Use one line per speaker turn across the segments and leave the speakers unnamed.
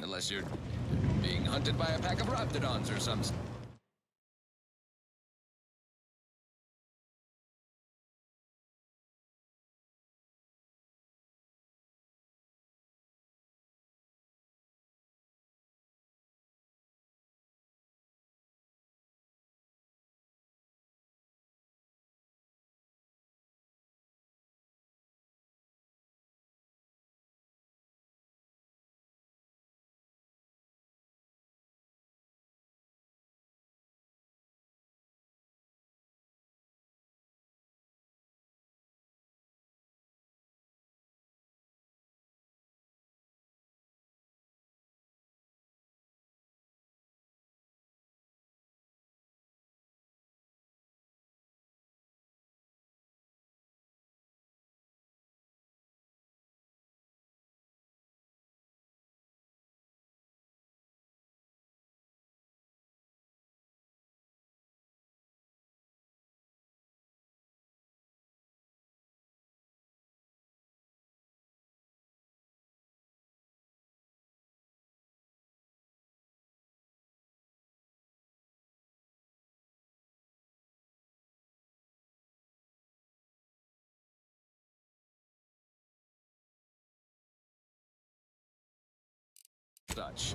Unless you're being hunted by a pack of raptidons or some... such.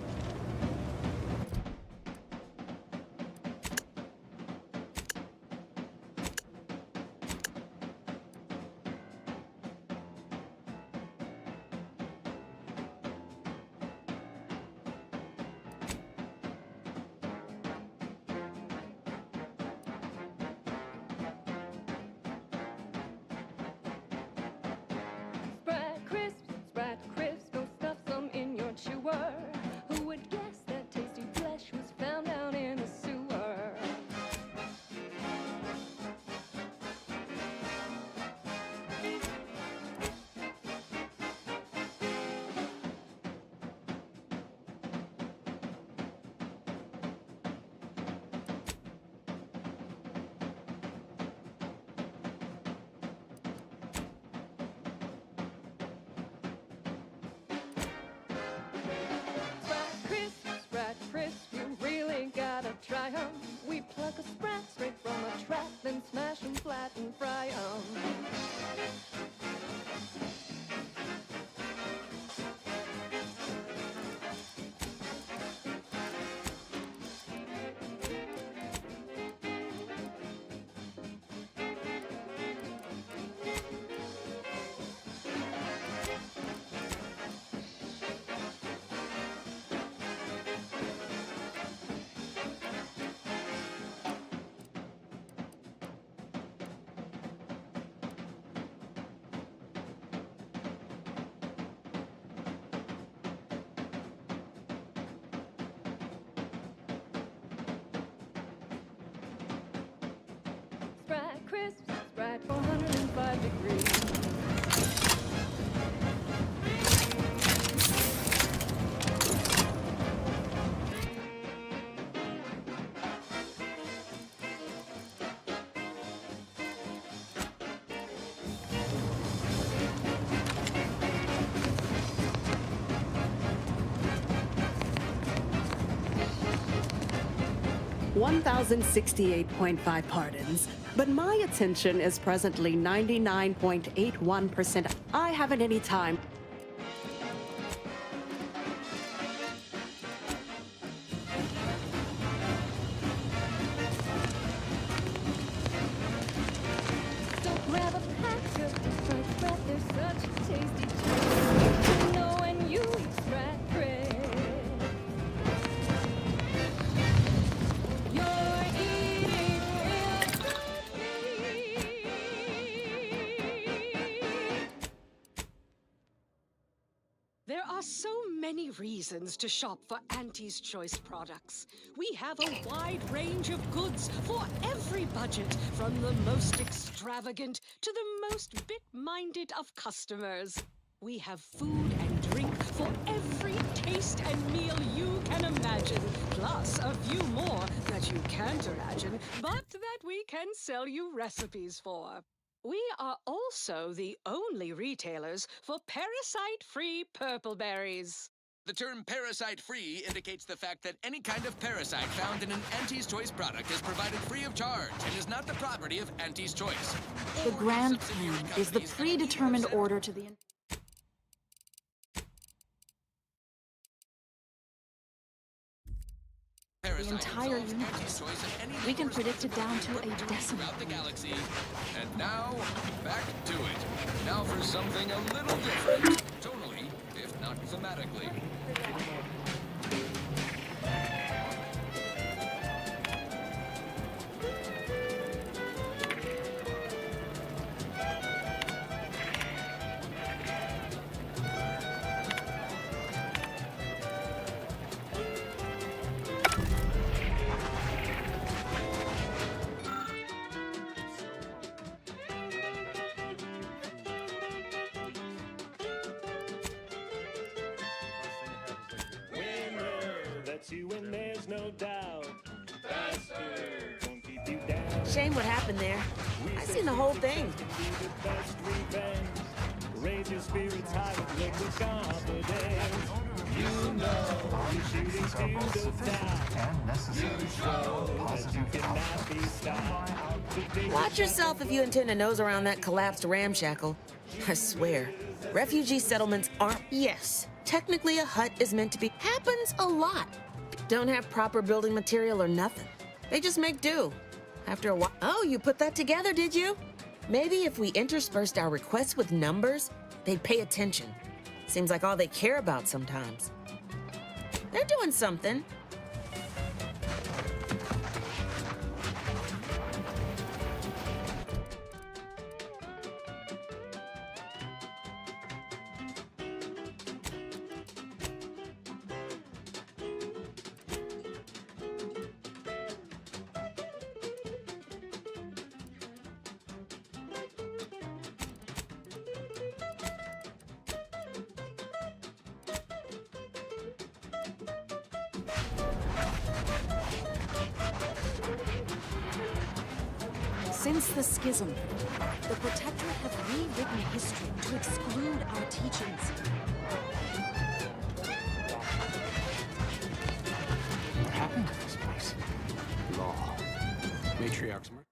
Spread crisp, go stuff some in your chewer. Who would guess that tasty flesh was found down in the sewer? Spread crisp, you really gotta try 'em. We pluck a sprat straight from a trap, then smash 'em flat and fry 'em. Spread crisp, spread 405 degrees.
One 1,068.5 pardons, but my attention is presently 99.81%. I haven't any time.
So grab a pack of fried bread, they're such a tasty treat. You know when you eat Sprat bread, you're eating real good.
There are so many reasons to shop for Auntie's Choice products. We have a wide range of goods for every budget, from the most extravagant to the most bit-minded of customers. We have food and drink for every taste and meal you can imagine, plus a few more that you can't imagine, but that we can sell you recipes for. We are also the only retailers for parasite-free purple berries.
The term parasite-free indicates the fact that any kind of parasite found in an Auntie's Choice product is provided free of charge and is not the property of Auntie's Choice.
The
or
grand
subsidiary
plan is the
companies that
predetermined
represent-
order to the...
Parasite
entire
involves
universe.
Auntie's Choice and any
We can
legal
predict it down to a
responsibility
decimal.
throughout the galaxy. And now, back to it. Now for something a little different. Tonally, if not thematically.
Lets you win, there's no doubt. Faster, won't keep you down.
Shame what happened there. I seen the whole thing.
Can be the best revenge. Raise your spirits high with liquid confidence. You know you're shooting to the top. You show that you cannot be stopped.
Watch yourself if you intend to nose around that collapsed ramshackle. I swear, refugee settlements aren't. Yes, technically a hut is meant to be. Happens a lot. Don't have proper building material or nothing. They just make do. After a while. Oh, you put that together, did you? Maybe if we interspersed our requests with numbers, they'd pay attention. Seems like all they care about sometimes. They're doing something.
Since the schism, the Protectorate have rewritten history to exclude our teachings.
What happened to this place? Law. Matriarch's murder.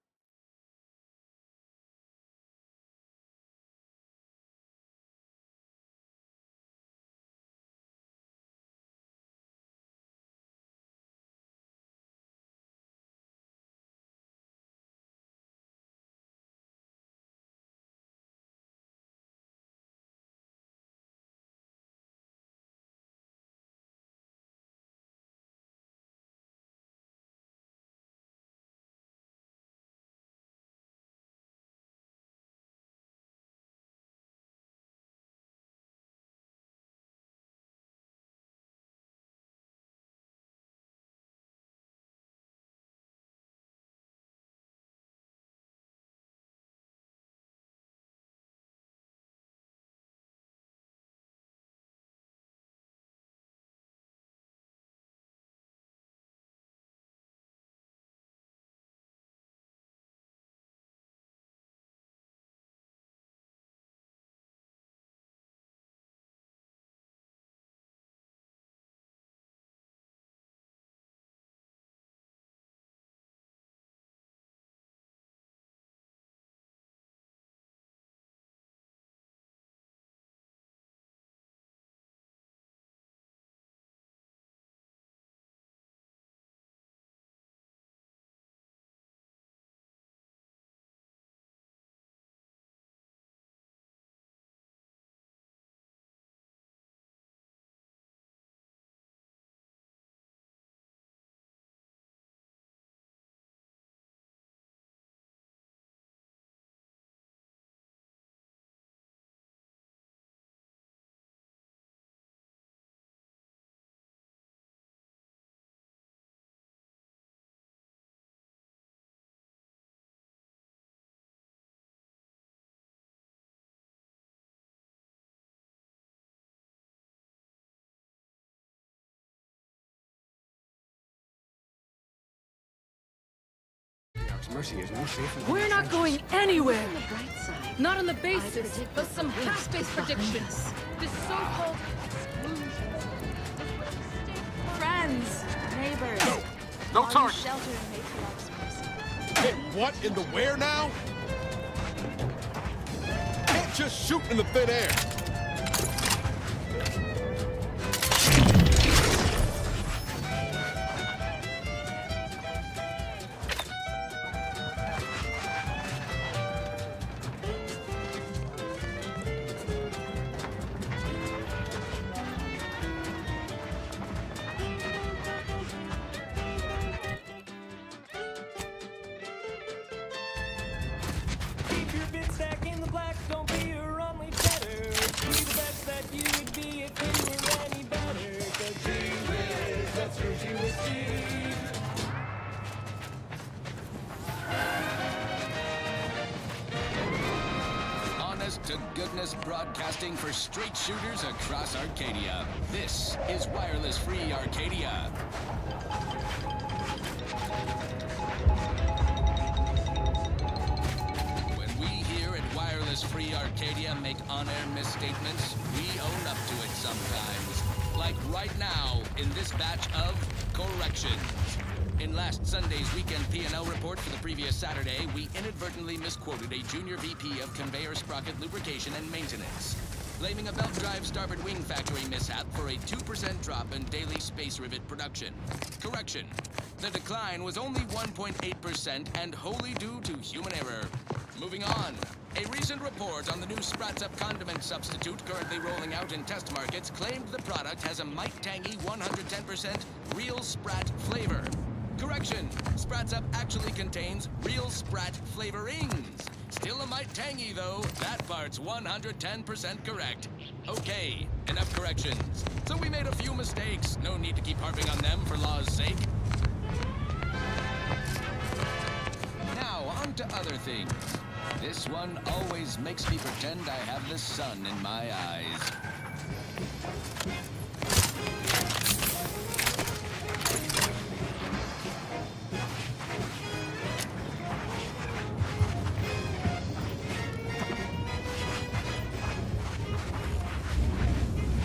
Mercy is no safer.
We're not going anywhere.
On the bright side,
Not on the
I
basis
predict
of some
the worst
half-based
is behind
prediction.
us.
This so-called exclusion
friends, neighbors.
No
all you
target.
shelter and matriarchs mercy.
Hey, what in the where now? Can't just shoot in the thin air.
Keep your bid stack in the black, don't be your only better. Be the best that you would be if you were any better. Cause gee whiz, that's your gee whiz Steve.
Honest to goodness broadcasting for straight shooters across Arcadia. This is Wireless Free Arcadia. When we here at Wireless Free Arcadia make on-air misstatements, we own up to it sometimes. Like right now in this batch of corrections. In last Sunday's weekend P&L report for the previous Saturday, we inadvertently misquoted a junior VP of conveyor sprocket lubrication and maintenance, blaming a belt drive starboard wing factory mishap for a 2% drop in daily space rivet production. Correction. The decline was only 1.8% and wholly due to human error. Moving on. A recent report on the new Sprats Up condiment substitute currently rolling out in test markets claimed the product has a might tangy 110% real Sprat flavor. Correction. Sprats Up actually contains real Sprat flavorings. Still a mite tangy though. That part's 110% correct. Okay, enough corrections. So we made a few mistakes. No need to keep harping on them for law's sake. Now, on to other things. This one always makes me pretend I have the sun in my eyes.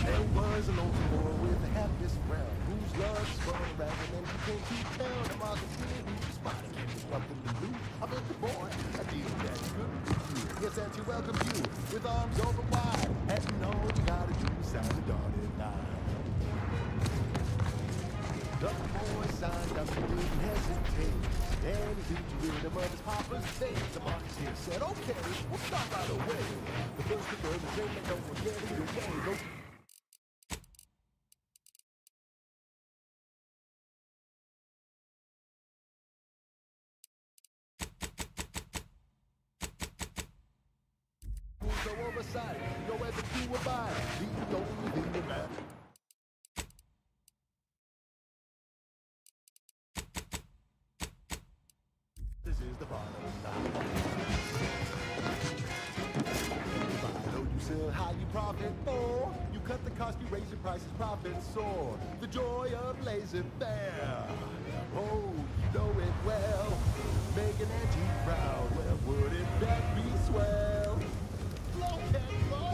There was an old boy with the happiest brown, whose love spun around and he came to town. The market here, who spotted him with something to lose. I bet the boy, I deal that's good for you. Yes, and to welcome you with arms open wide. And you know what you gotta do, sound the dotted line. The boy signed up, he didn't hesitate. And he didn't rid him of his papa's face. The marketeer said, okay, we'll start right away. The first to go, the same, and don't forget it away. Don't so oversight, no where the few abide. The only thing that matters. This is the bottom line. I know you sell high, you profit more. You cut the cost, you raise your prices, profits soar. The joy of laissez-faire. Oh, you know it well. Make an antique proud. Well, wouldn't that be swell? Low and low.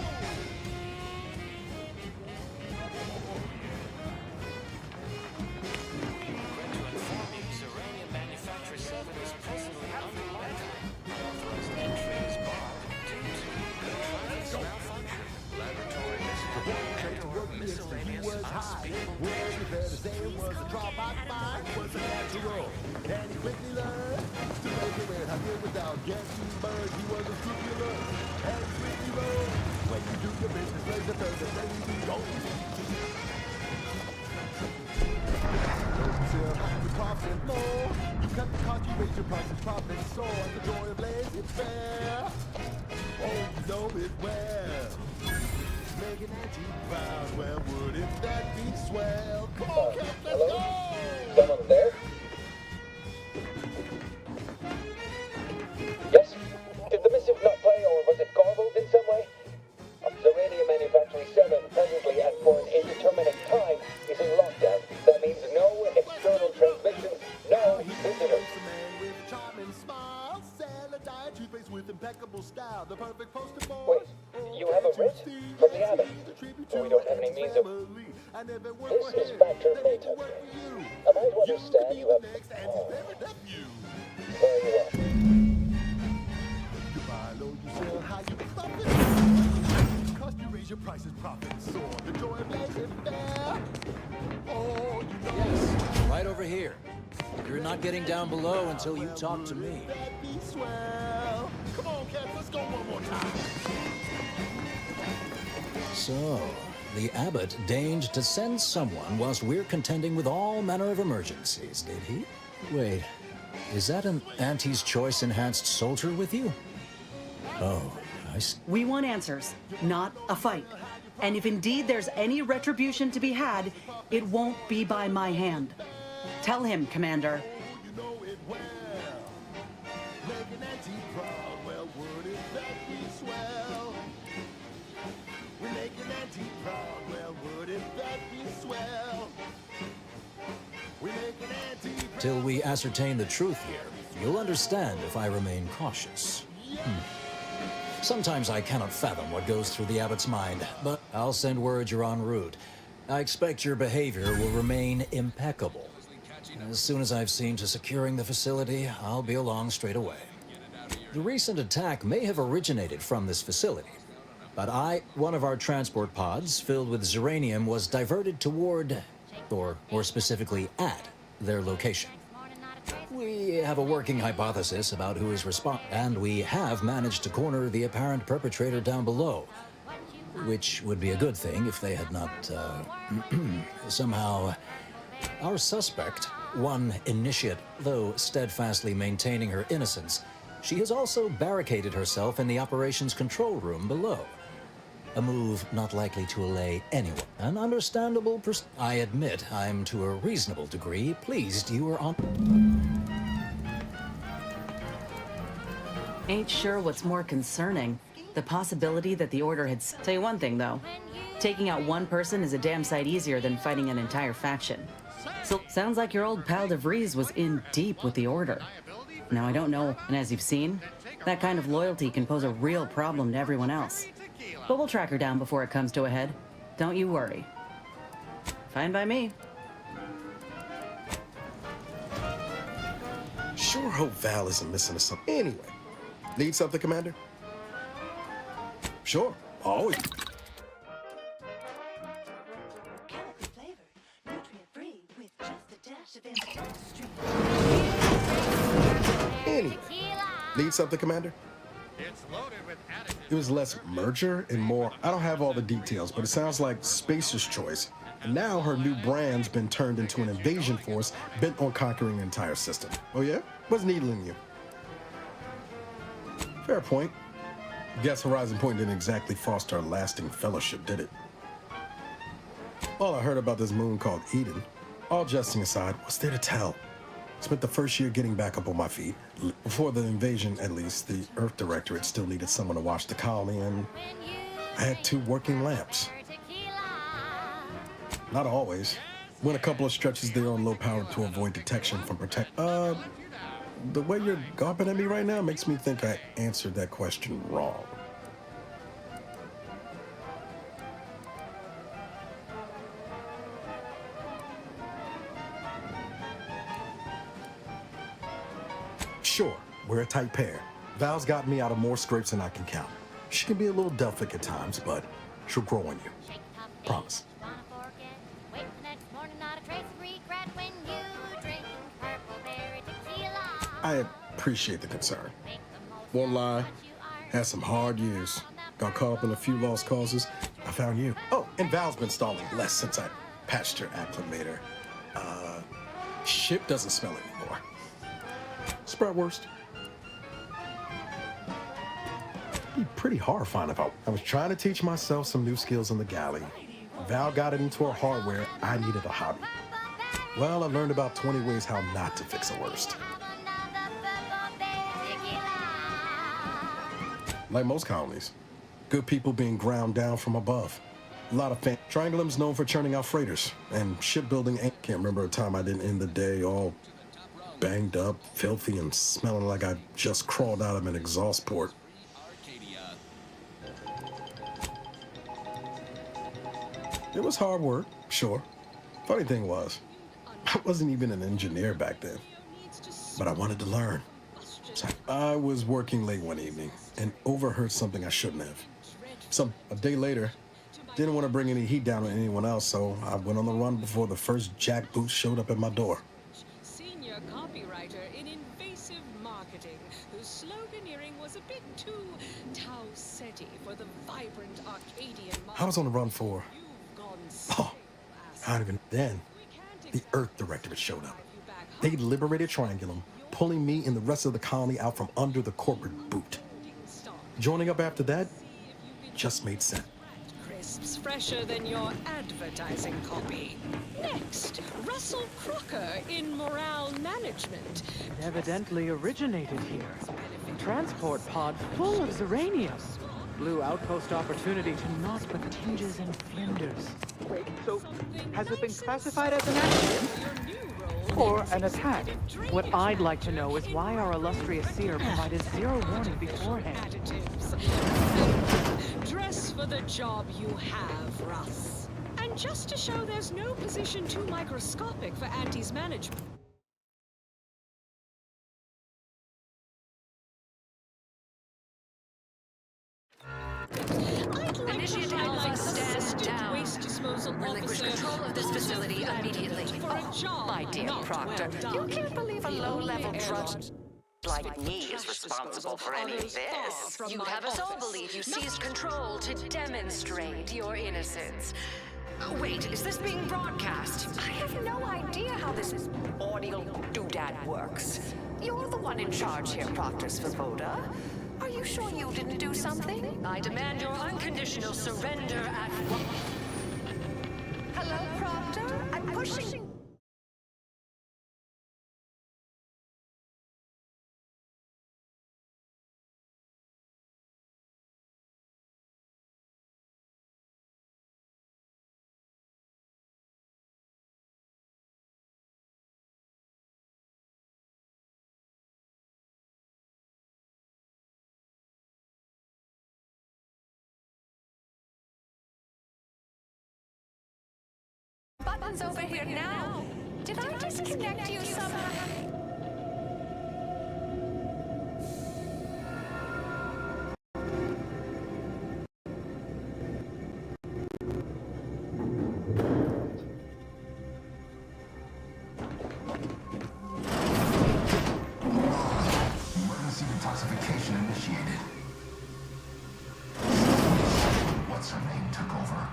Uranium Manufacturer 7 is presently under lockdown. Authorized entry is barred due to malfunction, laboratory miscellaneous unspeakable
Well, you better say it was a drawback by was a natural. And he quickly learned to make it with how good without getting burned. He was a scrupulous and quickly wrong. When you do your business, raise the third, then you go. You sell high, you profit more. You cut the cost, you raise your prices, profit soar. The joy of laissez-faire. Oh, you know it well. Making antique proud, well, wouldn't that be swell? Come on, Cap, let's go!
Someone there? Yes? Did the missive not play, or was it garbled in some way? Zerania Manufacturing 7, presently and for an indeterminate time, is in lockdown. That means no external transmissions, no visitors.
A man with a charming smile, sell a diet toothpaste with impeccable style, the perfect poster boy.
Wait, you have a writ from the abbot? We don't have any means of...
And if it worked for
This is
him,
Factor
then it can
Mayhem.
work for you.
Am I to understand you have...
Next, Auntie's favorite nephew.
Very well.
You buy low, you sell high, you profit. Cost you raise your prices, profit soar. The joy of laissez-faire. Oh, you know.
Yes, right over here. You're not getting down below until you talk to me.
That'd be swell. Come on, cats, let's go one more time.
So, the abbot deigned to send someone whilst we're contending with all manner of emergencies, did he? Wait, is that an Auntie's Choice enhanced soldier with you? Oh, I see.
We want answers, not a fight. And if indeed there's any retribution to be had, it won't be by my hand. Tell him, Commander.
You know it well. Make an auntie proud. Well, wouldn't that be swell? We make an auntie proud. Well, wouldn't that be swell? We make an auntie proud.
Till we ascertain the truth here, you'll understand if I remain cautious. Sometimes I cannot fathom what goes through the abbot's mind, but I'll send word you're en route. I expect your behavior will remain impeccable. As soon as I've seen to securing the facility, I'll be along straight away. The recent attack may have originated from this facility, but one of our transport pods filled with Zeranium was diverted toward, or more specifically at, their location. We have a working hypothesis about who is responsible, and we have managed to corner the apparent perpetrator down below, which would be a good thing if they had not, somehow... Our suspect, one initiate, though steadfastly maintaining her innocence, she has also barricaded herself in the operations control room below. A move not likely to allay anyone. An understandable I admit I'm to a reasonable degree pleased you were on...
Ain't sure what's more concerning. The possibility that the Order had... Tell you one thing, though. Taking out one person is a damn sight easier than fighting an entire faction. So, sounds like your old pal DeVries was in deep with the Order. Now, I don't know, and as you've seen, that kind of loyalty can pose a real problem to everyone else. But we'll track her down before it comes to a head. Don't you worry. Fine by me.
Sure hope Val isn't missing us something. Anyway, need something, Commander? Sure, always. Anyway, need something, Commander? It was less merger and more, I don't have all the details, but it sounds like Spacer's Choice. And now her new brand's been turned into an invasion force bent on conquering the entire system. Oh yeah? What's needling you? Fair point. Guess Horizon Point didn't exactly foster a lasting fellowship, did it? All I heard about this moon called Eden. All jesting aside, what's there to tell? Spent the first year getting back up on my feet. Before the invasion, at least, the Earth Directorate still needed someone to watch the colony, and I had 2 working lamps. Not always. Went a couple of stretches there on low power to avoid detection from the way you're gawping at me right now makes me think I answered that question wrong. Sure, we're a tight pair. Val's got me out of more scrapes than I can count. She can be a little Delphic at times, but she'll grow on you. Promise. I appreciate the concern. Won't lie, had some hard years. Got caught up in a few lost causes. I found you. Oh, and Val's been stalling less since I patched her acclimator. Ship doesn't smell anymore. Spread worst. It'd be pretty horrifying if I was trying to teach myself some new skills in the galley. Val got it into her hardware. I needed a hobby. Well, I learned about 20 ways how not to fix a worst. Like most colonies, good people being ground down from above. A lot of Triangulum's known for churning out freighters, and shipbuilding ain't. Can't remember a time I didn't end the day all banged up, filthy, and smelling like I just crawled out of an exhaust port. It was hard work, sure. Funny thing was, I wasn't even an engineer back then, but I wanted to learn. So I was working late one evening and overheard something I shouldn't have. A day later, didn't want to bring any heat down on anyone else, so I went on the run before the first jackboot showed up at my door.
Senior copywriter in invasive marketing, whose sloganeering was a bit too Tau-Ceti for the vibrant Arcadian market.
I was on the run for... I don't even... Then, the Earth Directorate showed up. They liberated Triangulum, pulling me and the rest of the colony out from under the corporate boot. Joining up after that just made sense.
Crisps fresher than your advertising copy. Next, Russell Crocker in morale management.
It evidently originated here. Transport pod full of Zeranium. Blue outpost opportunity to naught but tinges and flinders. Wait, so has it been classified as an accident? Or an attack? What I'd like to know is why our illustrious seer provided zero warning beforehand.
Dress for the job you have, Russ. And just to show there's no position too microscopic for Auntie's management.
Initiate Alpha, stand down.
Waste disposal
Relinquish control of this facility immediately.
Oh,
my dear Proctor, you can't believe a low-level drudge like me is responsible for any of this. You have us all believe you seized control to demonstrate your innocence. Wait, is this being broadcast? I have no idea how this audio doodad works. You're the one in charge here, Proctor Svoboda. Are you sure you didn't do something? I demand your unconditional surrender at once. Hello, Proctor? I'm pushing... Buttons over here now. Did I disconnect you somehow?
Emergency detoxification initiated. What's her name took over?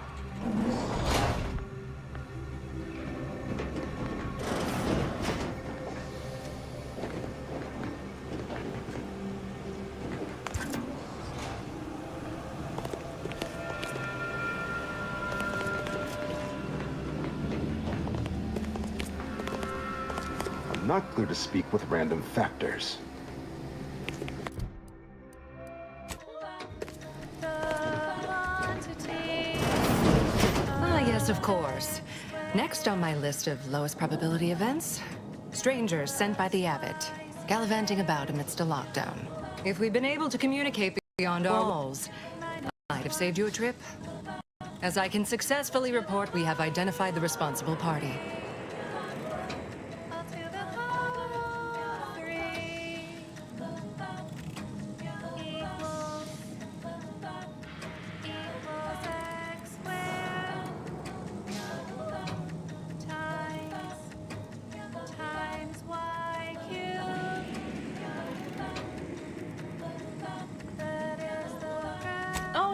Not clear to speak with random factors.
Ah, yes, of course. Next on my list of lowest probability events, strangers sent by the Abbot, gallivanting about amidst a lockdown. If we'd been able to communicate beyond our walls, I might have saved you a trip. As I can successfully report, we have identified the responsible party.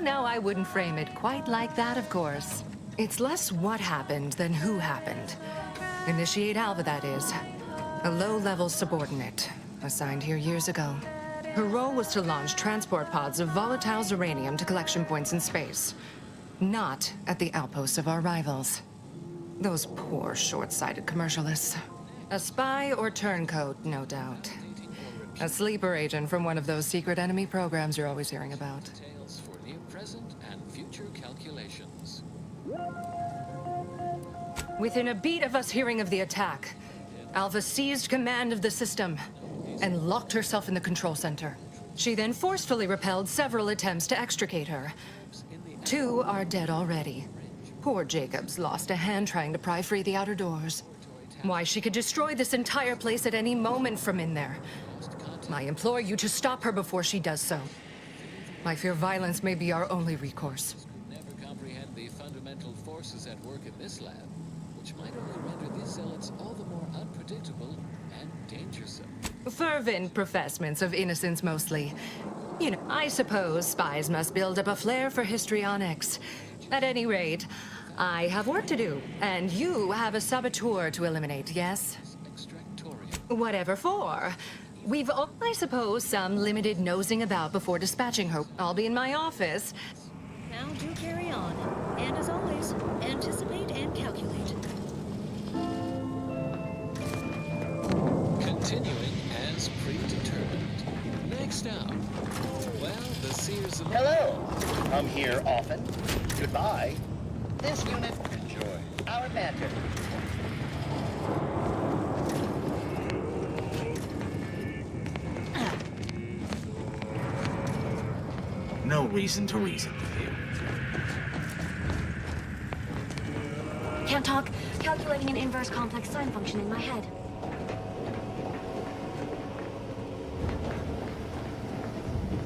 No, I wouldn't frame it quite like that, of course. It's less what happened than who happened. Initiate Alpha, that is. A low-level subordinate, assigned here years ago. Her role was to launch transport pods of volatile Zeranium to collection points in space. Not at the outposts of our rivals. Those poor, short-sighted commercialists. A spy or turncoat, no doubt. A sleeper agent from one of those secret enemy programs you're always hearing about.
Present and future calculations.
Within a beat of us hearing of the attack, Alpha seized command of the system and locked herself in the control center. She then forcefully repelled several attempts to extricate her. 2 are dead already. Poor Jacobs lost a hand trying to pry free the outer doors. Why, she could destroy this entire place at any moment from in there. I implore you to stop her before she does so. I fear violence may be our only recourse.
Never comprehend the fundamental forces at work in this lab, which might only render these zealots all the more unpredictable and dangersome.
Fervent professements of innocence, mostly. You know, I suppose spies must build up a flair for histrionics. At any rate, I have work to do, and you have a saboteur to eliminate, yes? Whatever for. We've, I suppose, some limited nosing about before dispatching her. I'll be in my office.
Now do carry on. And as always, anticipate and calculate.
Continuing as predetermined. Next up, well, the Sears of...
Hello. Come here often. Goodbye. This unit, enjoy our banter.
No reason to reason with you.
Can't talk. Calculating an inverse complex sine function in my head.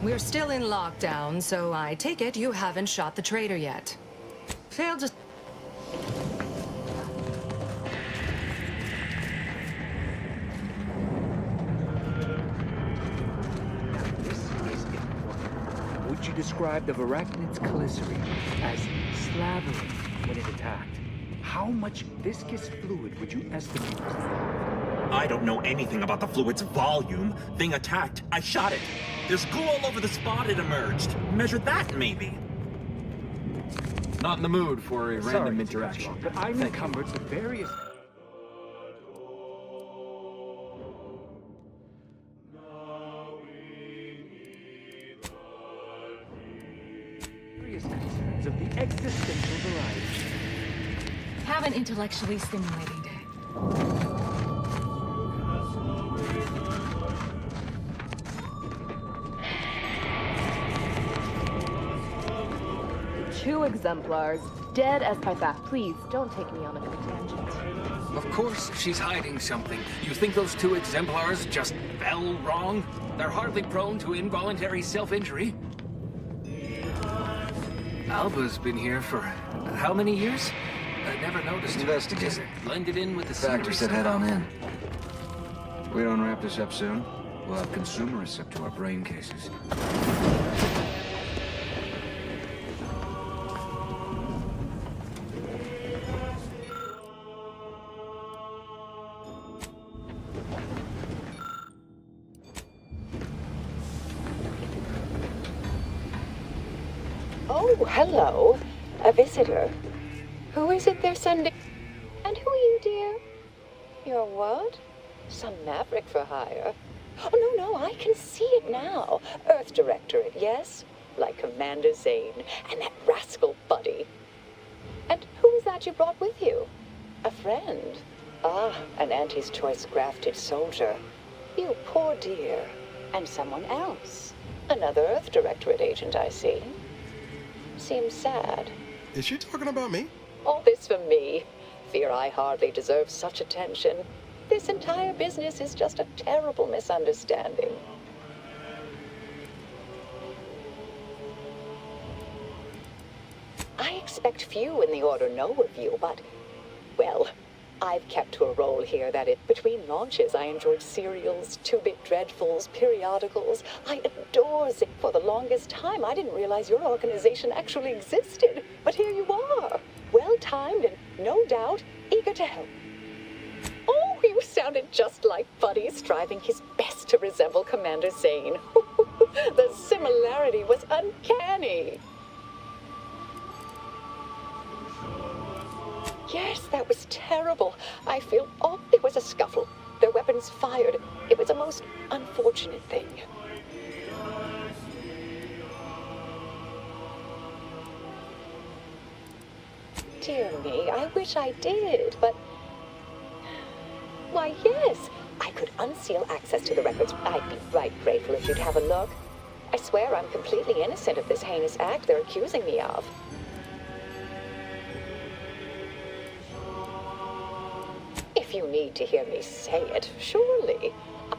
We're still in lockdown, so I take it you haven't shot the traitor yet. Failed to...
Would you describe the Varachnid's calicity as slavering when it attacked? How much viscous fluid would you estimate?
I don't know anything about the fluid's volume. Thing attacked. I shot it. There's goo all over the spot it emerged. Measure that, maybe.
Not in the mood for a random interaction. But I'm encumbered with various... concerns of the existential variety.
Have an intellectually stimulating day.
Two exemplars, dead as by fact. Please, don't take me on a tangent.
Of course she's hiding something. You think those two exemplars just fell wrong? They're hardly prone to involuntary self-injury. Alba's been here for how many years? I never noticed.
Investigate.
Just blended in with the
Factor said head on in. We don't wrap this up soon, we'll have consumerists up to our brain cases.
Oh, hello. A visitor. Who is it they're sending? And who are you, dear? You're what? Some maverick for hire. Oh, no, I can see it now. Earth Directorate, yes? Like Commander Zane and that rascal Buddy. And who is that you brought with you? A friend. Ah, an Auntie's Choice grafted soldier. You poor dear. And someone else. Another Earth Directorate agent, I see. Seems sad.
Is she talking about me?
All this for me. Fear I hardly deserve such attention. This entire business is just a terrible misunderstanding. I expect few in the Order know of you, but, well, I've kept to a role here that between launches I enjoyed serials, 2-bit dreadfuls, periodicals. I adore Zik. For the longest time, I didn't realize your organization actually existed. But here you are, well-timed and, no doubt, eager to help. Oh, you sounded just like Buddy, striving his best to resemble Commander Zane. The similarity was uncanny. Yes, that was terrible. I feel, it was a scuffle. Their weapons fired. It was a most unfortunate thing. Dear me, I wish I did, but... Why, yes, I could unseal access to the records. I'd be right grateful if you'd have a look. I swear I'm completely innocent of this heinous act they're accusing me of. If you need to hear me say it, surely.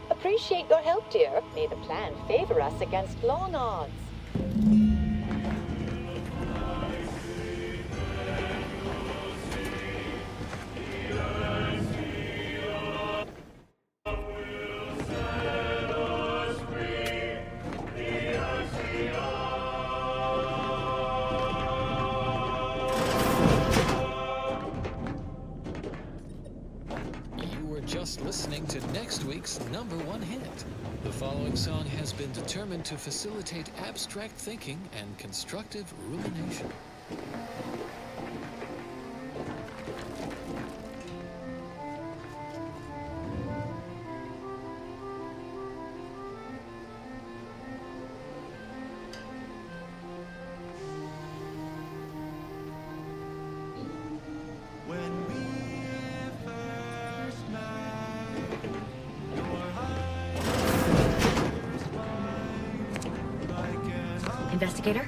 Appreciate your help, dear. May the plan favor us against long odds.
Just listening to next week's #1 hit. The following song has been determined to facilitate abstract thinking and constructive rumination.
Investigator?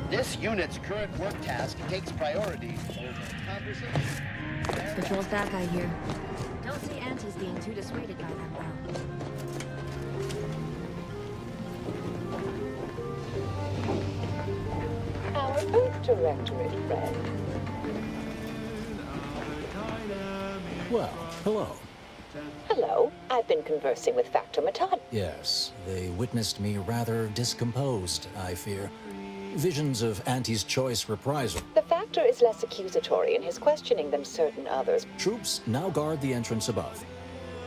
This unit's current work task takes priority over conversation.
Patrol's bad guy here. Don't see Auntie's being too dissuaded by them, though.
Our Earth Directorate friend.
Well, hello.
Hello. I've been conversing with Factor Matad.
Yes, they witnessed me rather discomposed, I fear. Visions of Auntie's choice reprisal.
The Factor is less accusatory in his questioning than certain others.
Troops now guard the entrance above.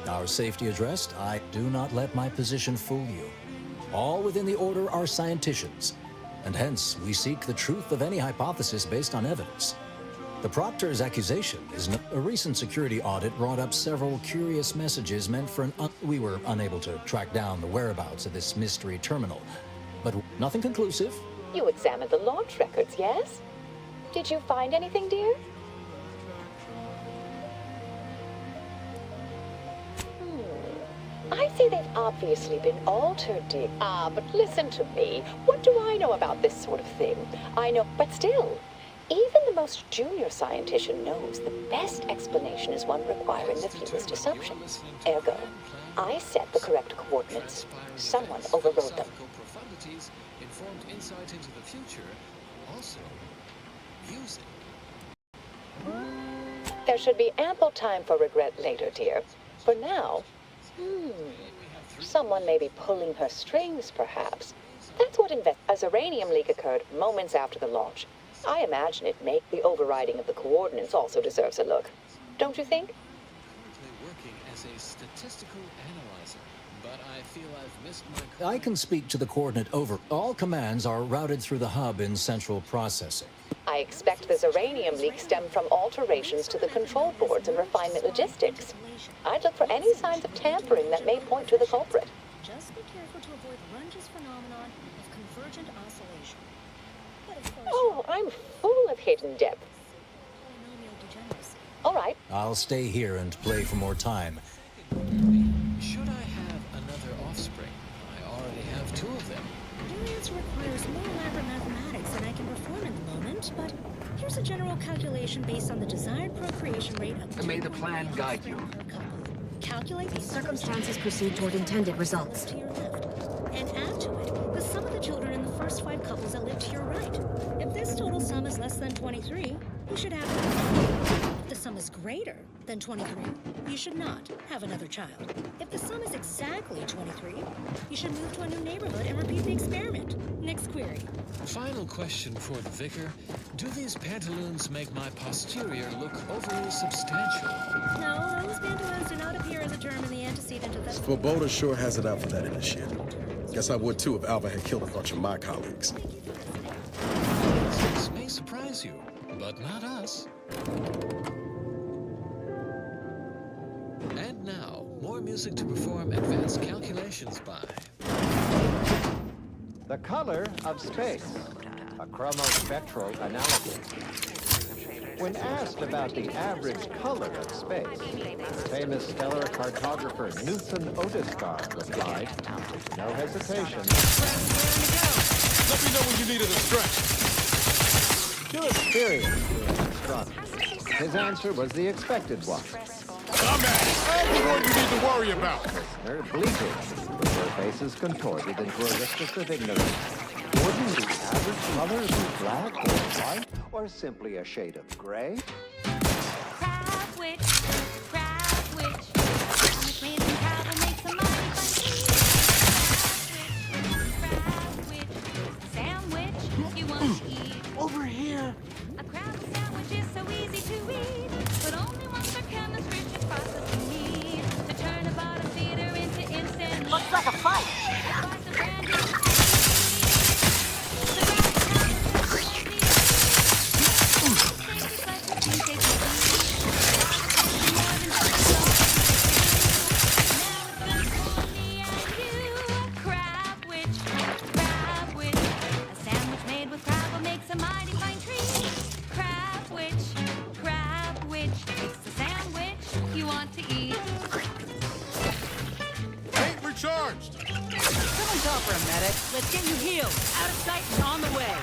Our safety addressed, I do not let my position fool you. All within the Order are scienticians, and hence we seek the truth of any hypothesis based on evidence. The Proctor's accusation is a recent security audit brought up several curious messages meant for we were unable to track down the whereabouts of this mystery terminal, but nothing conclusive.
You examined the launch records, yes? Did you find anything, dear? I see they've obviously been altered, dear. But listen to me. What do I know about this sort of thing? I know, but still, even the most junior scientician knows the best explanation is one requiring the fewest assumptions. Ergo, I set the correct coordinates. Someone overrode them.
Informed insight into the future, also music.
There should be ample time for regret later, dear. For now, someone may be pulling her strings, perhaps. That's what a Zeranium leak occurred moments after the launch. I imagine it may. The overriding of the coordinates also deserves a look. Don't you think?
Currently working as a statistical analyzer, but but I feel I've missed my...
I can speak to the coordinate over. All commands are routed through the hub in central processing.
I expect the Zeranium leak stemmed from alterations to the control boards and refinement logistics. I'd look for any signs of tampering that may point to the culprit.
Just be careful to avoid Runge's phenomenon of convergent oscillation. But of course,
Oh, I'm full of hidden depth.
polynomial degeneracy.
All right.
I'll stay here and play for more time.
Should I have another offspring? I already have 2 of them.
Your answer requires more elaborate mathematics than I can perform in the moment, but here's a general calculation based on the desired procreation rate of...
May the plan guide you.
Calculate the
Circumstances proceed toward intended results.
to your left, and add to it the sum of the children in the first 5 couples that live to your right. If this total sum is less than 23, you should have... If the sum is greater than 23, you should not have another child. If the sum is exactly 23, you should move to a new neighborhood and repeat the experiment. Next query.
Final question for the vicar. Do these pantaloons make my posterior look overly substantial?
No, those pantaloons do not appear as a term in the antecedent of that.
Svoboda sure has it out for that initiate. Guess I would too if Alva had killed a bunch of my colleagues.
This may surprise you, but not us. And now, more music to perform advanced calculations by.
The color of space, a chromospectral analysis. When asked about the average color of space, famous stellar cartographer Knutson Otisgaard replied, no hesitation.
Let me know when you needed a stretch.
Too experienced in astronomy. His answer was the expected one.
I'm the one you need to worry about.
Listener bleated, with their faces contorted into a rictus of ignorance. Wouldn't the average color be black or white, or simply a shade of gray?
Crab witch, crab witch. How much raising crab will make some money crab witch, sandwich you want to eat.
Over here.
A crab sandwich is so easy to eat, but only once the chemistry is process you need to turn a bottom feeder into instant.
Looks like a fight.
Charged!
Someone call for a medic. Let's get you healed. Out of sight and on the way.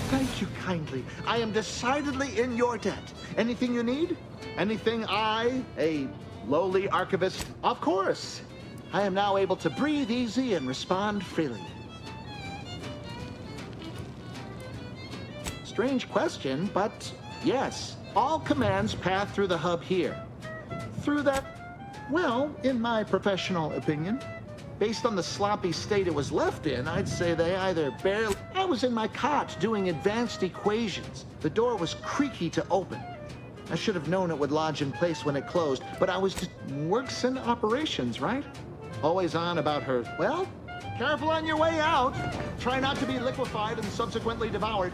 Thank you kindly. I am decidedly in your debt. Anything you need? Anything I, a lowly archivist? Of course. I am now able to breathe easy and respond freely. Strange question, but yes. All commands pass through the hub here. Through that, well, in my professional opinion, based on the sloppy state it was left in, I'd say they either barely... I was in my cot doing advanced equations. The door was creaky to open. I should have known it would lodge in place when it closed, but I was just works in operations, right? Always on about her, well, careful on your way out. Try not to be liquefied and subsequently devoured.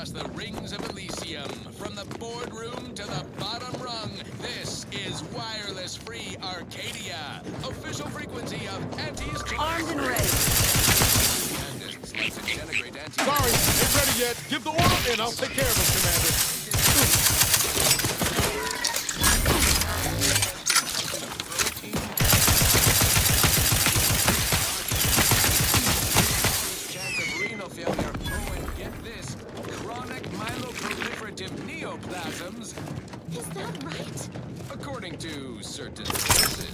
across the rings of Elysium, from the boardroom to the bottom rung. This is Wireless Free Arcadia, official frequency of Auntie's Choice.
Armed and ready.
Sorry, ain't ready yet. Give the order and I'll take care of it, Commander.
Neoplasms.
Is that right?
According to certain sources.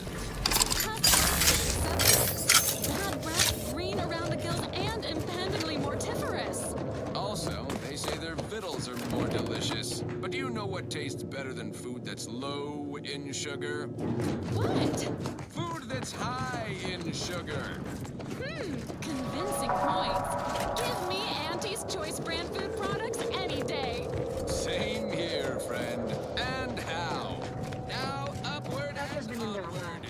Bad breath, green around the gills, and impendibly mortiferous.
Also, they say their victuals are more delicious. But do you know what tastes better than food that's low in sugar?
What?
Food that's high in sugar.
Convincing points. Give me Auntie's Choice brand food products any day.
Same here, friend. And how? Now, upward and onward.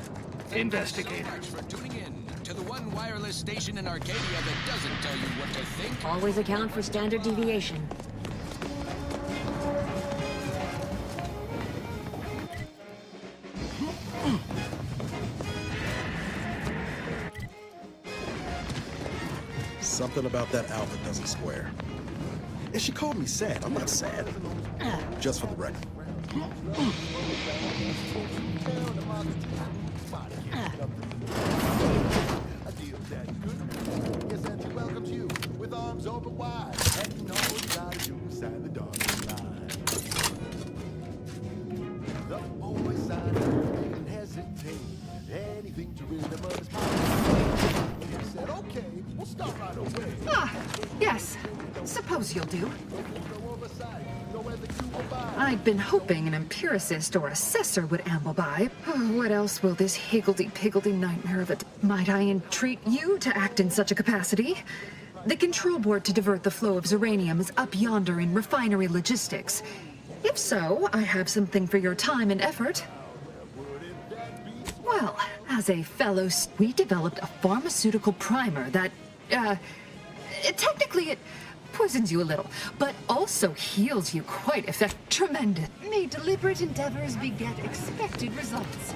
Investigator.
Thanks so much for tuning in to the one wireless station in Arcadia that doesn't tell you what to think.
Always account for standard deviation.
Something about that Alpha doesn't square. And she called me sad. I'm not sad. Just for the record.
A deal that good. Yes, and she welcomes you with arms open wide. And you know what you gotta do inside the dog line. The boy signed up, didn't hesitate. Anything to rid him of his mind. He said, okay, we'll start right away.
Yes. Suppose you'll do. I'd been hoping an empiricist or assessor would amble by. What else will this higgledy-piggledy nightmare of a... Might I entreat you to act in such a capacity? The control board to divert the flow of Zeranium is up yonder in refinery logistics. If so, I have something for your time and effort. Well, as a fellow, we developed a pharmaceutical primer that, technically it poisons you a little, but also heals you quite tremendous. May deliberate endeavors beget expected results.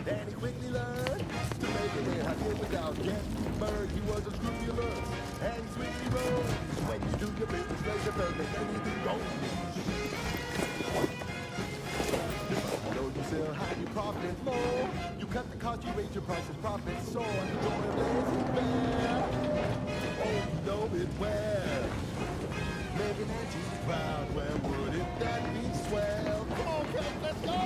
And he quickly learned to make it in here without getting burned. He was unscrupulous and sweetly rose. When you do your business, raise your bird, make anything go. You know you sell high, you profit more. You cut the cost, you raise your prices, profit soar. The joy of blazing bear. Oh, you know it well. Making Auntie proud, well, wouldn't that be swell? Come on, Kate, let's go!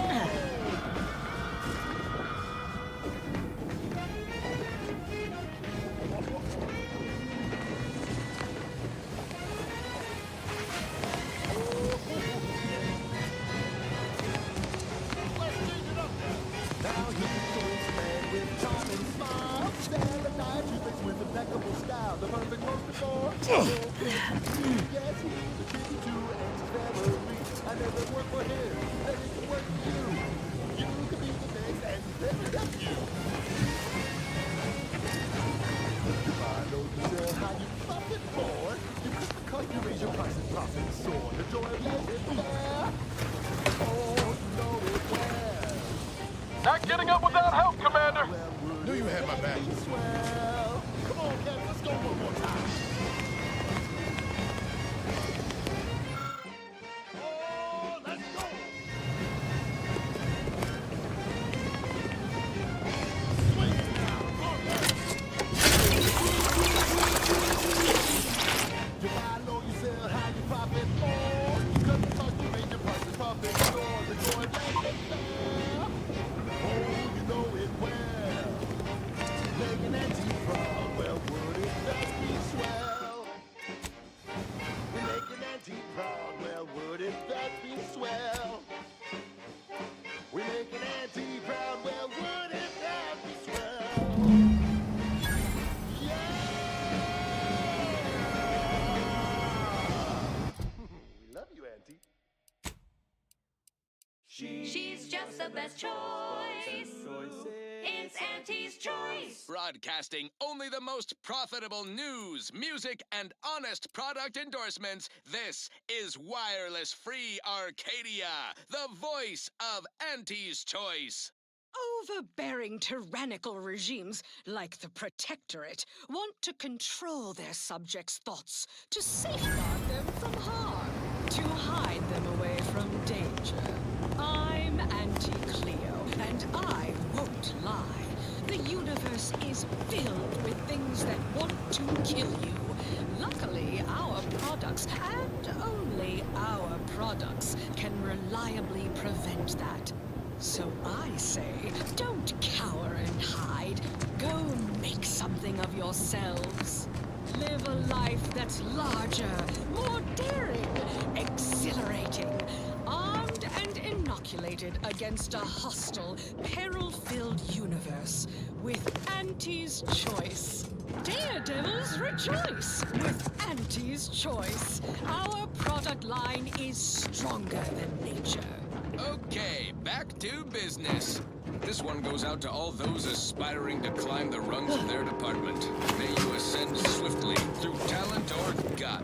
Not getting up without help, Commander! Knew you had my back. Come on, Captain, let's go one more time. Oh, let's go! Swing now, all right. You buy low, you sell high, you profit more. You cut the cost, you raise your prices, profit soar. The joy of you know it well. Making Auntie proud, well, wouldn't that be swell? We're making Auntie proud, well, wouldn't that be swell? We're making Auntie proud, well, wouldn't that be swell? We love you, Auntie.
She's just the best choice. It's Auntie's Choice.
Broadcasting only the most profitable news, music, and honest product endorsements, this is Wireless Free Arcadia, the voice of Auntie's Choice.
Overbearing tyrannical regimes like the Protectorate want to control their subjects' thoughts, to safeguard them from harm, to hide them away from danger. I'm Auntie Cleo, and I won't lie. The universe is filled with things that want to kill you. Luckily, our products, and only our products, can reliably prevent that. So I say, don't cower and hide. Go make something of yourselves. Live a life that's larger, more daring, exhilarating, armed and inoculated against a hostile, peril-filled universe with Auntie's Choice. Daredevils rejoice with Auntie's Choice. Our product line is stronger than nature.
Okay, back to business. This one goes out to all those aspiring to climb the rungs of their department. May you ascend swiftly through talent or gut.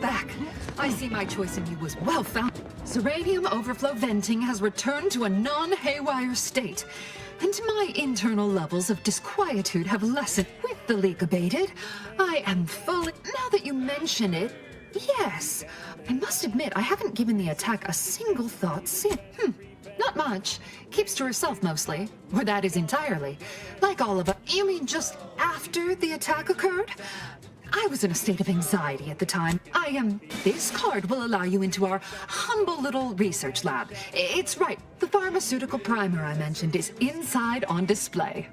Back. I see my choice in you was well founded. Serranium overflow venting has returned to a non-haywire state, and my internal levels of disquietude have lessened. With the leak abated, I am fully... Now that you mention it, yes. I must admit, I haven't given the attack a single thought since. Not much. Keeps to herself mostly. Or that is entirely. Like all of us. You mean just after the attack occurred? I was in a state of anxiety at the time. This card will allow you into our humble little research lab. It's right. The pharmaceutical primer I mentioned is inside on display.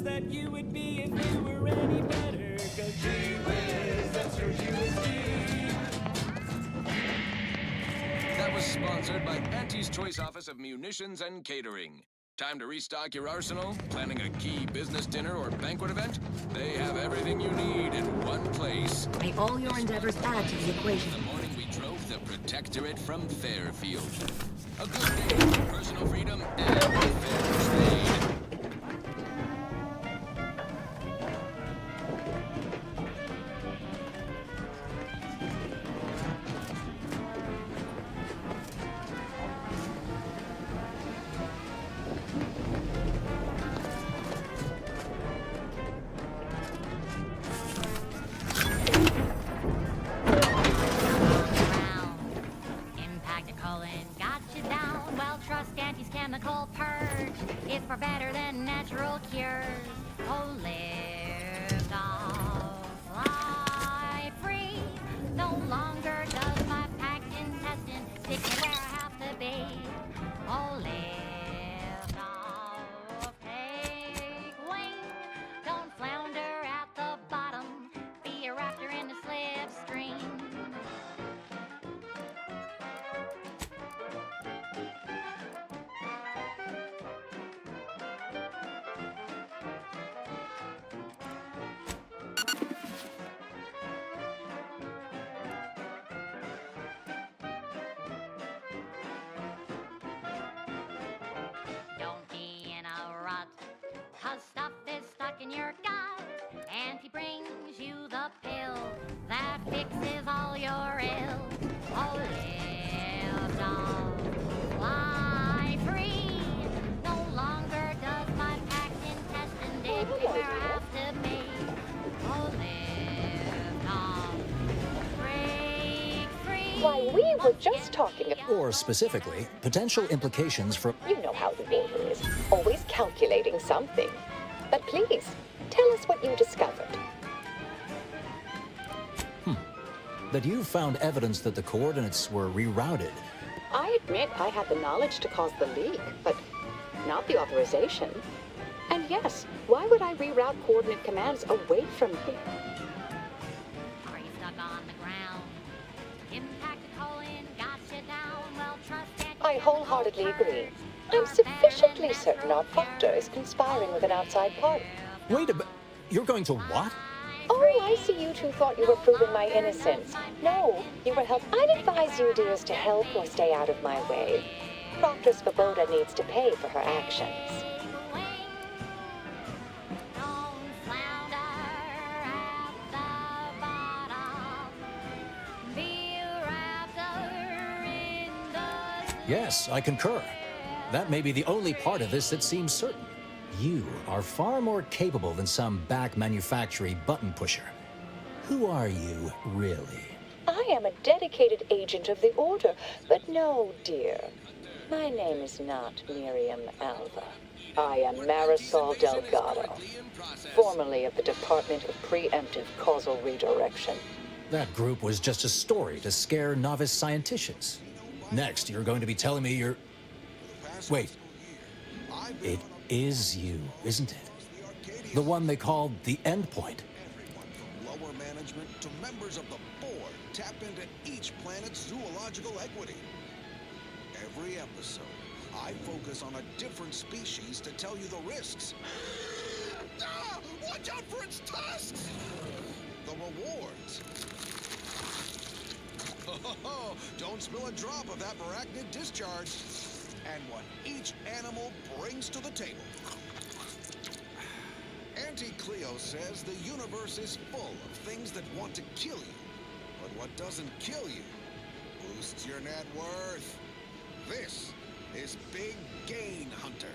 That you would be if you were any better. 'Cause gee whiz, that's your USD.
That was sponsored by Auntie's Choice Office of Munitions and Catering. Time to restock your arsenal? Planning a key business dinner or banquet event? They have everything you need in one place.
May all your endeavors add to the equation.
The morning we drove the Protectorate from Fairfield. A good day for personal freedom and fair trade.
the pill that fixes all your ill. Oh, live, dog, fly free. No longer does my packed intestine dig repair after me. Oh, live, dog, break free.
Why, we were just talking about...
Or specifically, potential implications for...
You know how the order is. Always calculating something. But please, tell us what you discovered.
That you found evidence that the coordinates were rerouted.
I admit I had the knowledge to cause the leak, but not the authorization. And yes, why would I reroute coordinate commands away from here?
Are you stuck on the ground? Impacted colon got you down. Well, trust it.
I wholeheartedly agree. I'm sufficiently certain our proctor is conspiring with an outside party.
Wait a minute. You're going to what?
Oh, I see you two thought you were proving my innocence. No, you were help. I'd advise you, dears, to help or stay out of my way. Proctor Svoboda needs to pay for her actions.
Yes, I concur. That may be the only part of this that seems certain. You are far more capable than some back manufactory button pusher. Who are you, really?
I am a dedicated agent of the Order, but no, dear. My name is not Miriam Alva. I am Marisol Delgado, formerly of the Department of Preemptive Causal Redirection.
That group was just a story to scare novice scienticians. Next, you're going to be telling me you're... Wait. It is you, isn't it? The one they called the Endpoint.
Lower management to members of the board tap into each planet's zoological equity. Every episode, I focus on a different species to tell you the risks. Watch out for its tusks! The rewards. Oh, don't spill a drop of that arachnid discharge. And what each animal brings to the table. Auntie Cleo says the universe is full of things that want to kill you. But what doesn't kill you boosts your net worth. This is Big Gain Hunter.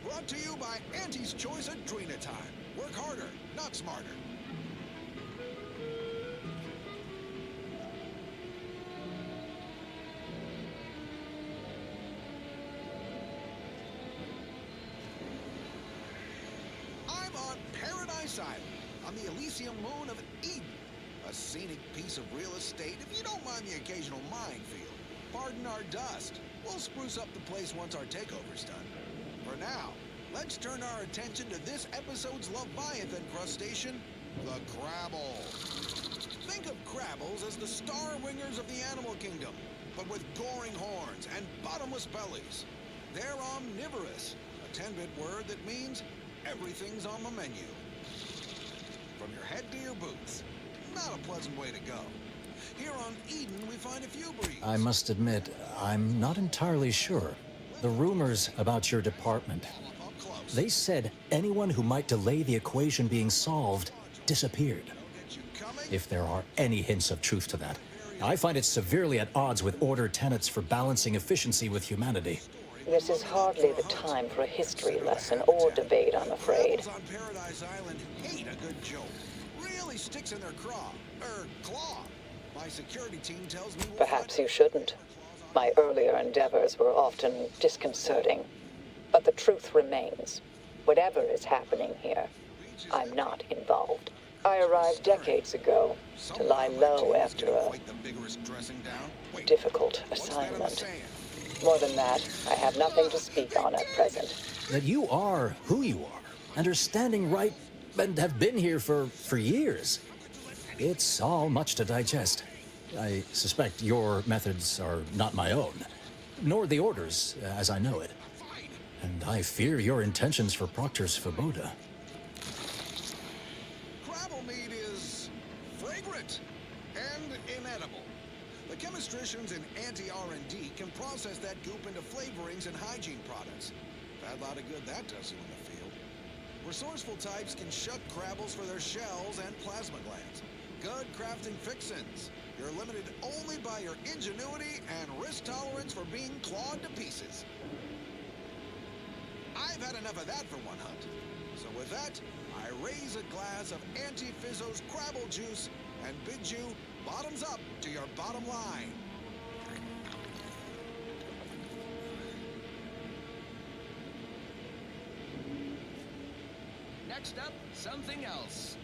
Brought to you by Auntie's Choice Adrenatime. Work harder, not smarter. Island, on the Elysium moon of Eden. A scenic piece of real estate, if you don't mind the occasional minefield. Pardon our dust. We'll spruce up the place once our takeover's done. For now, let's turn our attention to this episode's Leviathan crustacean, the Crabble. Think of Crabbles as the star wingers of the animal kingdom, but with goring horns and bottomless bellies. They're omnivorous, a 10-bit word that means everything's on the menu. From your head to your boots. Not a pleasant way to go. Here on Eden, we find a few breeds.
I must admit, I'm not entirely sure. The rumors about your department. They said anyone who might delay the equation being solved disappeared. If there are any hints of truth to that, I find it severely at odds with Order tenets for balancing efficiency with humanity.
This is hardly the time for a history lesson or debate, I'm afraid.
On Paradise Island hate a good joke. Really sticks in their claw. My security team tells me...
Perhaps you shouldn't. My earlier endeavors were often disconcerting. But the truth remains. Whatever is happening here, I'm not involved. I arrived decades ago to lie low after a difficult assignment. More than that, I have nothing to speak on at present.
That you are who you are, and are standing right and have been here for years. It's all much to digest. I suspect your methods are not my own, nor the Order's, as I know it. And I fear your intentions for Proctor Svoboda.
Crabble meat is fragrant and inedible. The chemistricians in anti-R&D can process that goop into flavorings and hygiene products. Bad lot of good that does you in the field.
Resourceful types can shuck Crabbles for their shells and plasma glands. Good crafting fixins. You're limited only by your ingenuity and risk tolerance for being clawed to pieces. I've had enough of that for one hunt. So with that, I raise a glass of Anti-Fizzo's Crabble Juice and bid you bottoms up to your bottom line.
Next up, something else.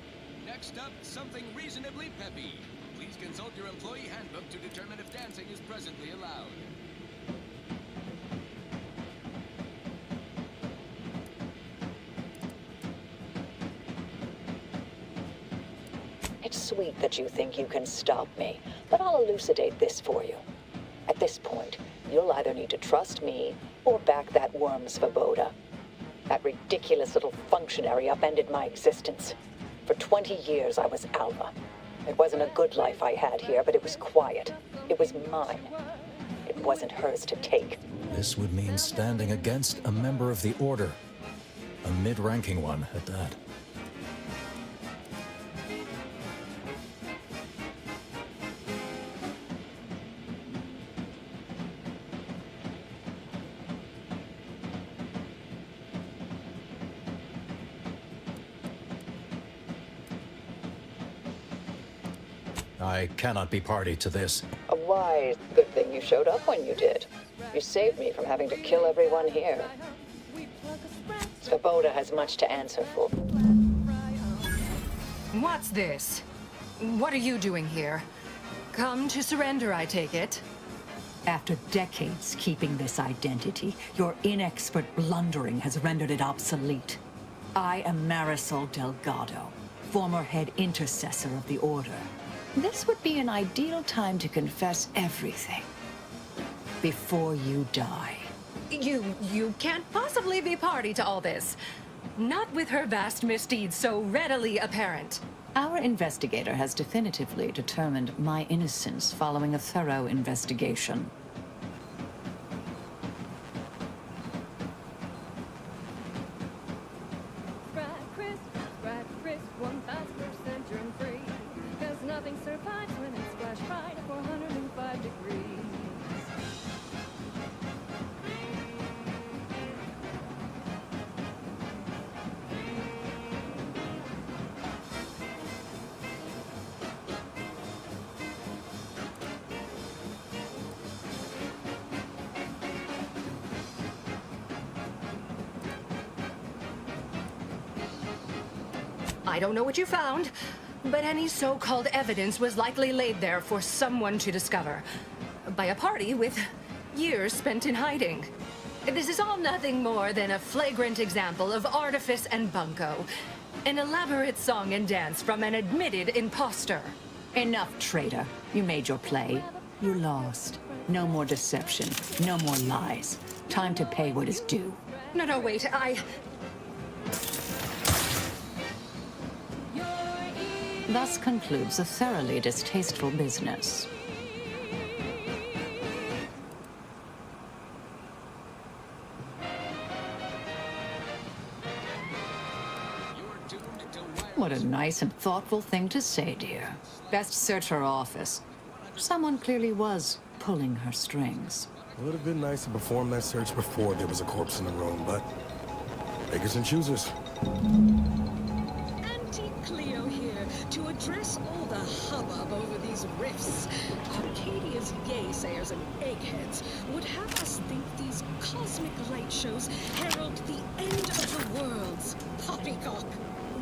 Next up, something reasonably peppy. Please consult your employee handbook to determine if dancing is presently allowed.
It's sweet that you think you can stop me, but I'll elucidate this for you. At this point, you'll either need to trust me or back that worm Svoboda. That ridiculous little functionary upended my existence. For 20 years, I was Alva. It wasn't a good life I had here, but it was quiet. It was mine. It wasn't hers to take.
This would mean standing against a member of the Order. A mid-ranking one, at that. I cannot be party to this.
A wise, good thing you showed up when you did. You saved me from having to kill everyone here. Svoboda has much to answer for.
What's this? What are you doing here? Come to surrender, I take it?
After decades keeping this identity, your inexpert blundering has rendered it obsolete. I am Marisol Delgado, former head intercessor of the Order. This would be an ideal time to confess everything before you die.
You can't possibly be party to all this. Not with her vast misdeeds so readily apparent.
Our investigator has definitively determined my innocence following a thorough investigation.
Fried crisp, 1,000% germ-free. 'Cause nothing survives when it's flash fried at 405 degrees.
I don't know what you found, but any so-called evidence was likely laid there for someone to discover. By a party with years spent in hiding. This is all nothing more than a flagrant example of artifice and bunco. An elaborate song and dance from an admitted imposter.
Enough, traitor. You made your play. You lost. No more deception. No more lies. Time to pay what is due.
No, wait,
Thus concludes a thoroughly distasteful business. What a nice and thoughtful thing to say, dear. Best search her office. Someone clearly was pulling her strings.
It would have been nice to perform that search before there was a corpse in the room, but takers and choosers.
Auntie Cleo here to address all the hubbub over these rifts. Arcadia's yaysayers and eggheads would have us think these cosmic light shows herald the end of the worlds. Poppycock.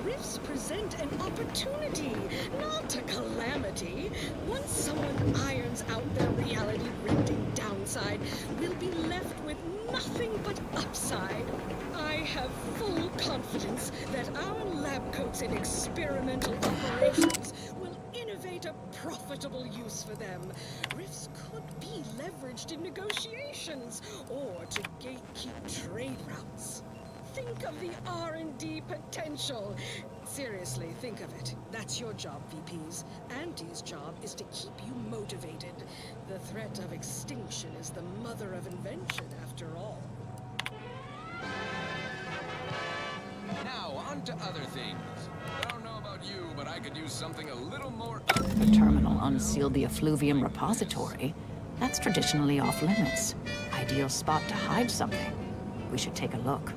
Rifts present an opportunity, not a calamity. Once someone irons out their reality-rending downside, we'll be left with nothing but upside. I have full confidence that our lab coats in experimental operations will innovate a profitable use for them. Rifts could be leveraged in negotiations or to gatekeep trade routes. Think of the R&D potential. Seriously, think of it. That's your job, VPs. Auntie's job is to keep you motivated. The threat of extinction is the mother of invention, after all.
Now, on to other things. I don't know about you, but I could use something a little more
The terminal unsealed the effluvium repository. That's traditionally off limits. Ideal spot to hide something. We should take a look.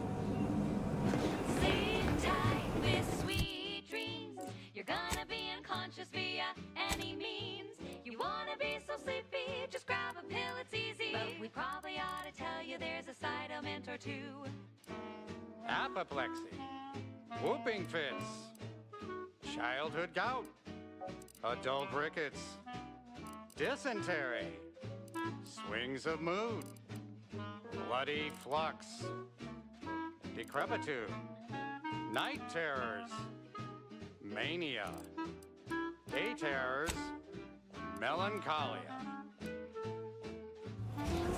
Sleep tight with sweet dreams. You're gonna be unconscious via any means. You wanna be so sleepy, just grab a pill, it's easy. But we probably ought to tell you there's a side element or two.
Apoplexy, whooping fits, childhood gout, adult rickets, dysentery, swings of mood, bloody flux, decrepitude, night terrors, mania, day terrors, melancholia.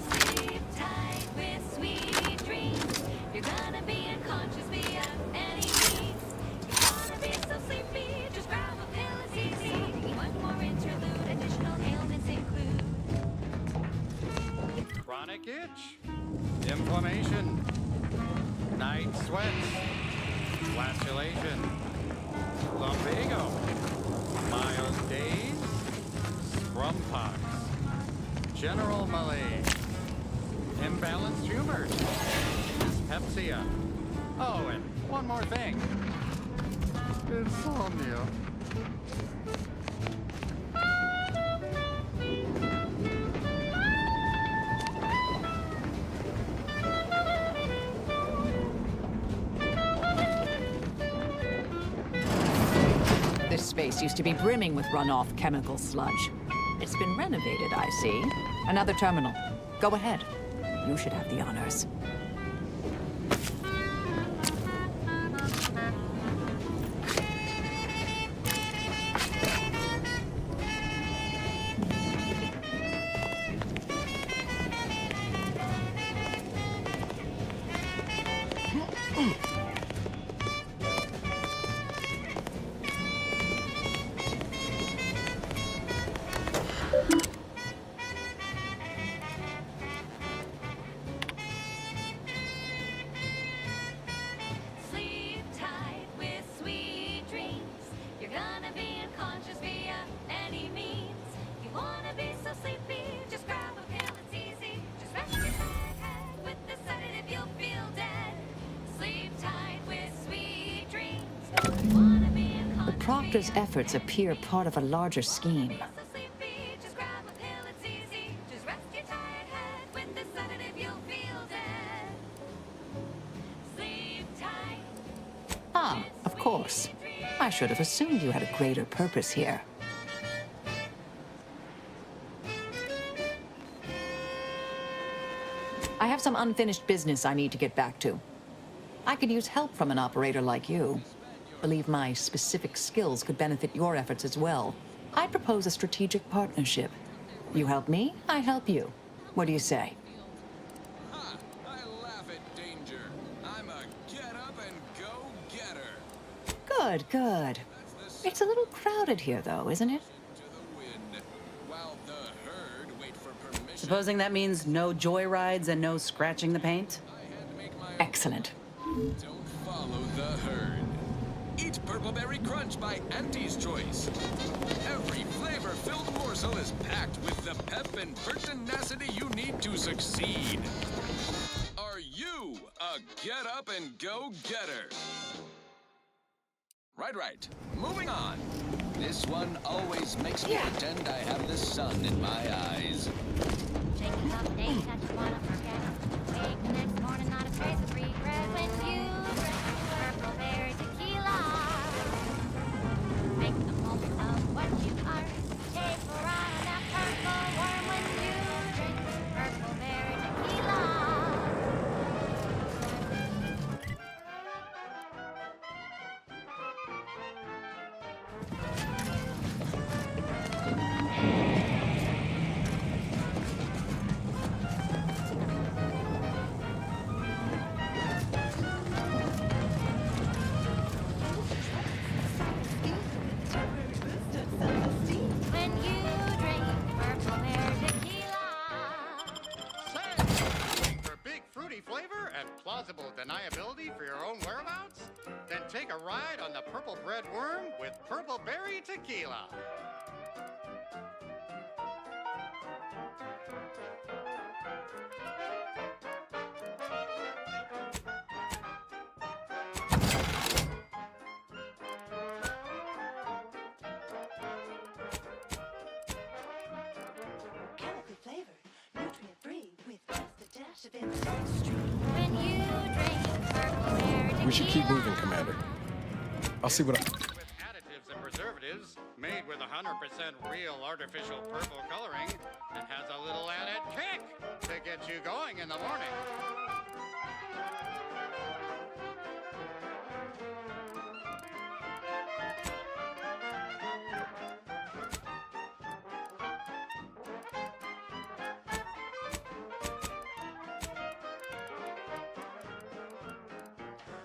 Sleep tight with sweet dreams. You're gonna be unconscious via any means. You wanna be so sleepy, just grab a pill, it's easy. One more interlude, additional ailments include
Chronic itch, inflammation, night sweats, flatulation, lumbago, mild daze, scrumpox, general malaise, imbalanced humors, dyspepsia. Oh, and one more thing. Insomnia.
This space used to be brimming with runoff chemical sludge. It's been renovated, I see. Another terminal. Go ahead. You should have the honors.
sleep tight with sweet dreams. You're gonna be unconscious via any means. You wanna be so sleepy, just grab a pill, it's easy. Just rest your tired head with the sedative, you'll feel dead. Sleep tight with sweet dreams. You wanna be unconscious.
The Proctor's efforts appear part of a larger scheme.
So sleepy, just grab a pill, it's easy. Just rest your tired head with the sedative, you'll feel dead. Sleep tight.
Ah, of course. I should have assumed you had a greater purpose here. I have some unfinished business I need to get back to. I could use help from an operator like you. Believe my specific skills could benefit your efforts as well. I propose a strategic partnership. You help me, I help you. What do you say?
Ha! I laugh at danger. I'm a get-up-and-go-getter.
Good, good. It's a little crowded here, though, isn't it?
While the herd wait for permission.
Supposing that means no joyrides and no scratching the paint?
Excellent.
Don't follow the herd. Eat Purpleberry Crunch by Auntie's Choice. Every flavor-filled morsel is packed with the pep and pertinacity you need to succeed. Are you a get-up-and-go-getter? Right. Moving on. This one always makes me pretend I have the sun in my eyes.
Shake it up, days that you wanna forget. Wake the next morning, not a trace of regret when you drink Purpleberry tequila. Make the most of what you are. Take a ride on that purple worm when you drink Purpleberry tequila. When you drink Purpleberry tequila.
For big fruity flavor and plausible deniability for your own whereabouts? Then take take a ride on the Purple Bread Worm with Purple Berry Tequila.
Chemically flavored, nutrient-free, with just a dash of industry. When you drink Purple Berry Tequila.
We should keep moving, Commander. I'll see what I...
With additives and preservatives, made with 100% real artificial purple coloring, it has a little added kick to get you going in the morning.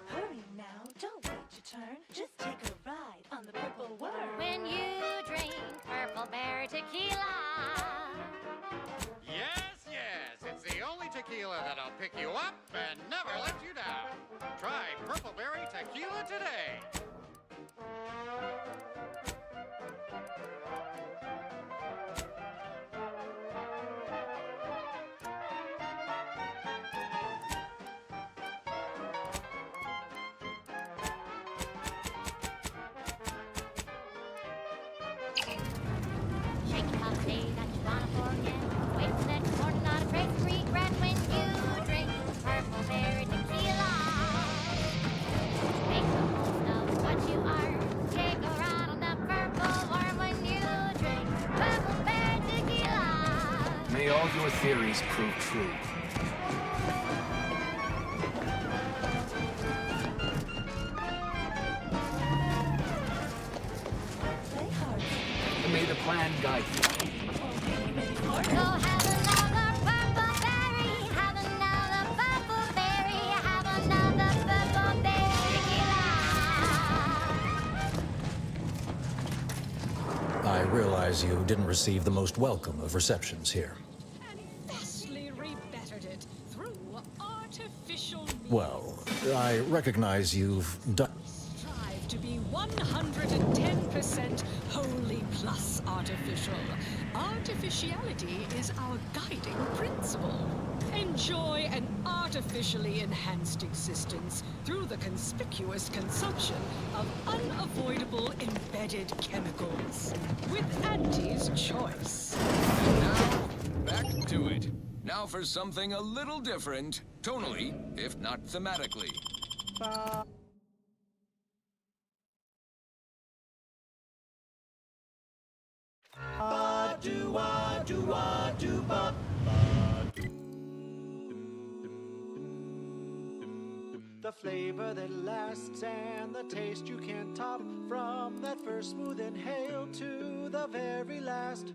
Hurry now, don't wait your turn. Just take a ride on the Purple Worm.
When you drink Purple Berry Tequila.
Yes, yes, it's the only tequila that'll pick you up and never let you down. Try Purple Berry Tequila today.
Shake it up, say that you wanna forget. Wait for the next morning, not a trace of regret when you drink Purple Berry Tequila. Make the most of what you are. Take a ride on the Purple Worm when you drink Purple Berry Tequila.
May all your theories prove true. May the plan guide you.
So have another Purple Berry, have another Purple Berry, have another Purple Berry Tequila.
I realize you didn't receive the most welcome of receptions here.
And vastly rebettered it through artificial means.
Well, I recognize you've done...
Strive to be 110% wholly plus artificial. Artificiality is our guiding principle. Enjoy an artificially enhanced existence through the conspicuous consumption of unavoidable embedded chemicals. With Auntie's choice.
And now, back to it. Now for something a little different, tonally, if not thematically.
The flavor that lasts and the taste you can't top. From that first smooth inhale to the very last.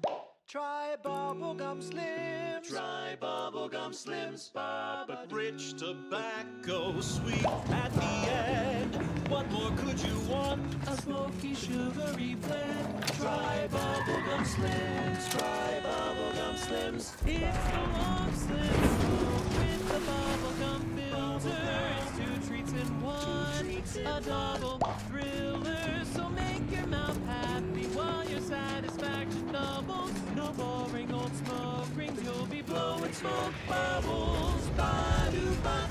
Try Bubblegum Slims.
Try Bubblegum Slims. But rich tobacco, sweet at the end. What more could you want? A smoky, sugary blend. Try Bubblegum Slims. Try Bubblegum Slims.
It's the long slim smoke with the bubblegum filter. It's two treats in one, a double thriller. So make your mouth happy while your satisfaction doubles. No boring old smoke rings, you'll be blowing smoke bubbles. Ba-do-ba.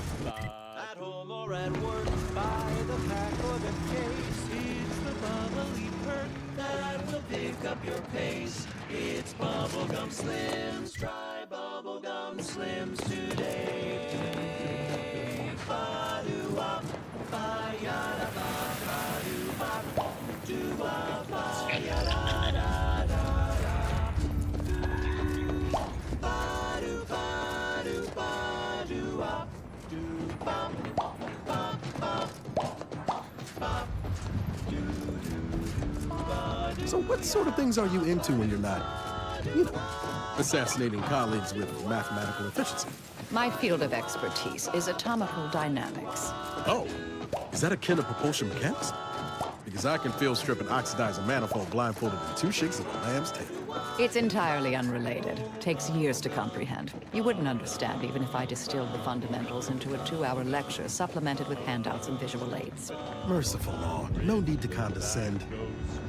At home or at work, buy the pack or the case.
It's the bubbly perk
That will pick up your pace. It's Bubblegum Slims. Try Bubblegum Slims today. Ba-do-wop, ba-ya-da-ba, ba-do-bop, do-wop, ba-ya-da-da-da-da. Ba-do, ba-do, ba-do-wop, do-bop, bop, bop, bop, do-do-do-ba-do.
So what sort of things are you into when you're not, assassinating colleagues with mathematical efficiency?
My field of expertise is atomical dynamics.
Oh, is that akin to propulsion mechanics? Because I can field strip and oxidize a manifold blindfolded in 2 shakes of a lamb's tail.
It's entirely unrelated. Takes years to comprehend. You wouldn't understand even if I distilled the fundamentals into a 2-hour lecture supplemented with handouts and visual aids.
Merciful law. No need to condescend.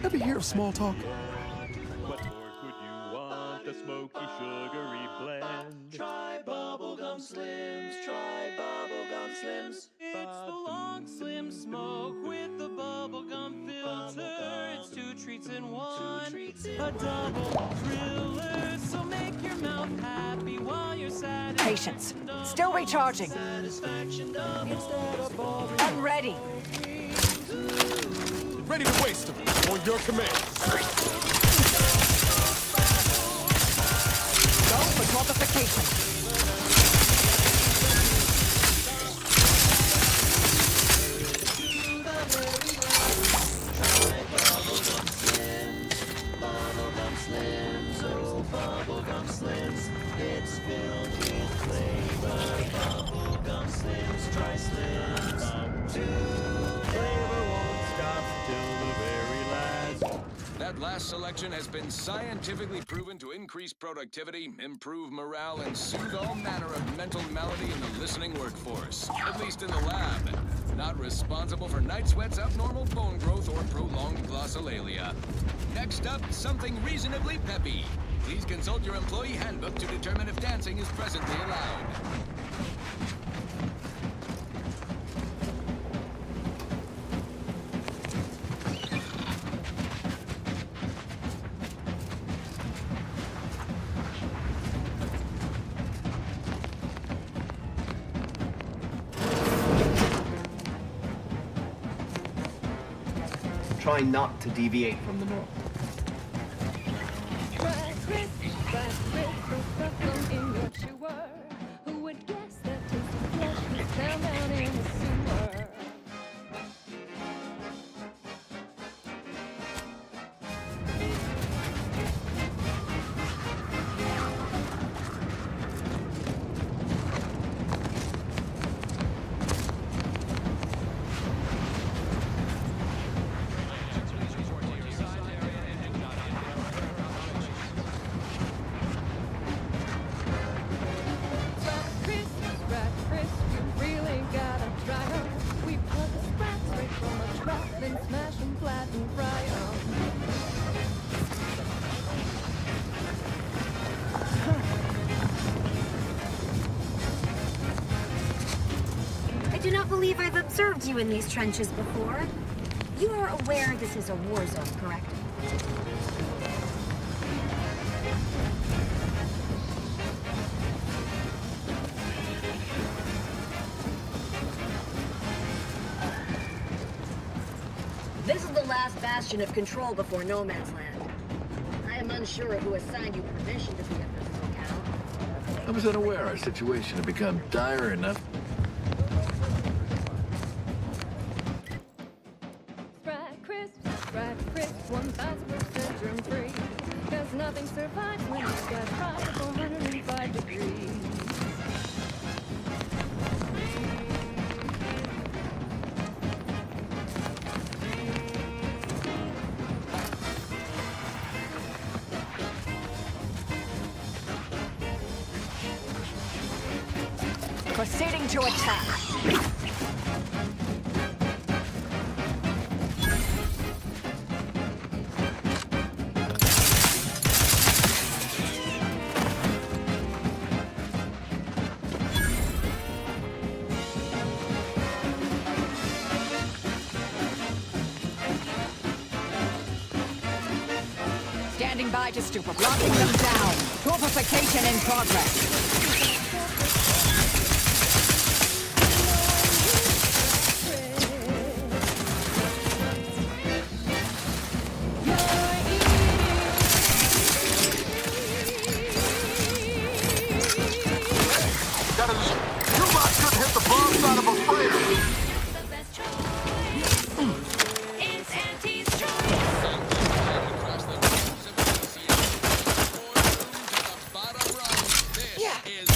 Ever hear of small talk?
What more could you want? A smoky, sugary blend. Try Bubblegum Slims. Try Bubblegum Slims. It's the long slim smoke with the bubblegum filter. It's 2 treats in 1. A double thriller. So make your mouth happy while you're sad.
Patience. Still recharging. I'm ready.
Ready to waste them. On your command.
Go for qualification.
Bubblegum Slims, it's filled with flavor. Bubblegum Slims, try Slims. Flavor won't stop till the very last.
That last selection has been scientifically proven to increase productivity, improve morale, and soothe all manner of mental malady in the listening workforce. At least in the lab. Not responsible for night sweats, abnormal bone growth, or prolonged glossolalia. Next up, something reasonably peppy. Please consult your employee handbook to determine if dancing is presently allowed.
Try not to deviate from the norm.
Who would guess that tasty flesh was found down in the sewer?
I do not believe I've observed you in these trenches before. You are aware this is a war zone, correct?
This is the last bastion of control before No Man's Land. I am unsure of who assigned you permission to be at this locale.
I was unaware our situation had become dire enough.
Sprite crisp, 1000% germ-free. Cause nothing survives when it's got fried at 405 degrees.
Proceeding to attack. Standing by to stupor, locking them down. Purification in progress.
This is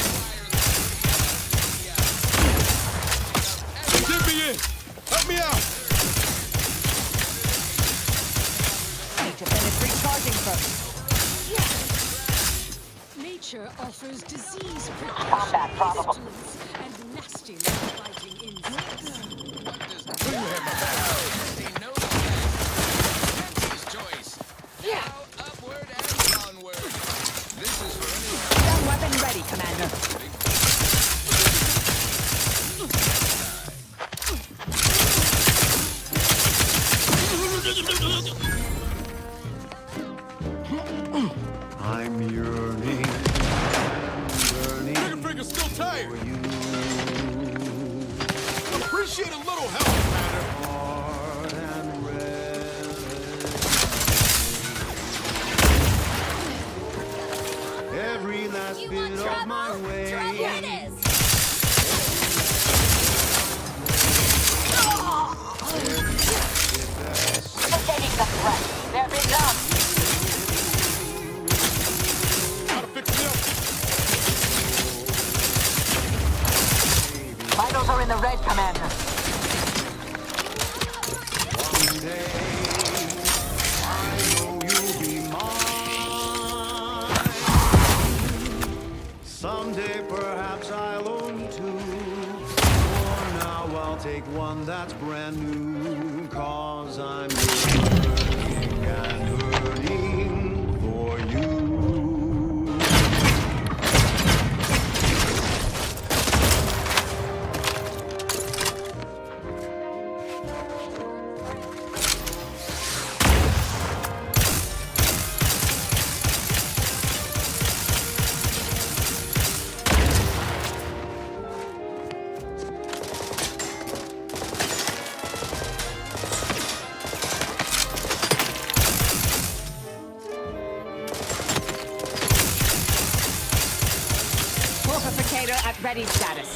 creature offers disease protection, pestilence, and nasty life-biting insects.
Nancy's choice. Now upward and onward. This is for
Gun weapon ready, Commander.
I'm yearning, burning.
Trigger finger's still tight.
For you.
Appreciate a little help, Commander.
Hard and red. Every last bit of my way.
Here it is.
Taking the threat. There is none. Vitals are in the red, Commander.
One day, I know you'll be mine. Someday, perhaps I'll own two. For now, I'll take one that's brand new. 'Cause I'm yearning and hurting for you.
Fortificator at ready status.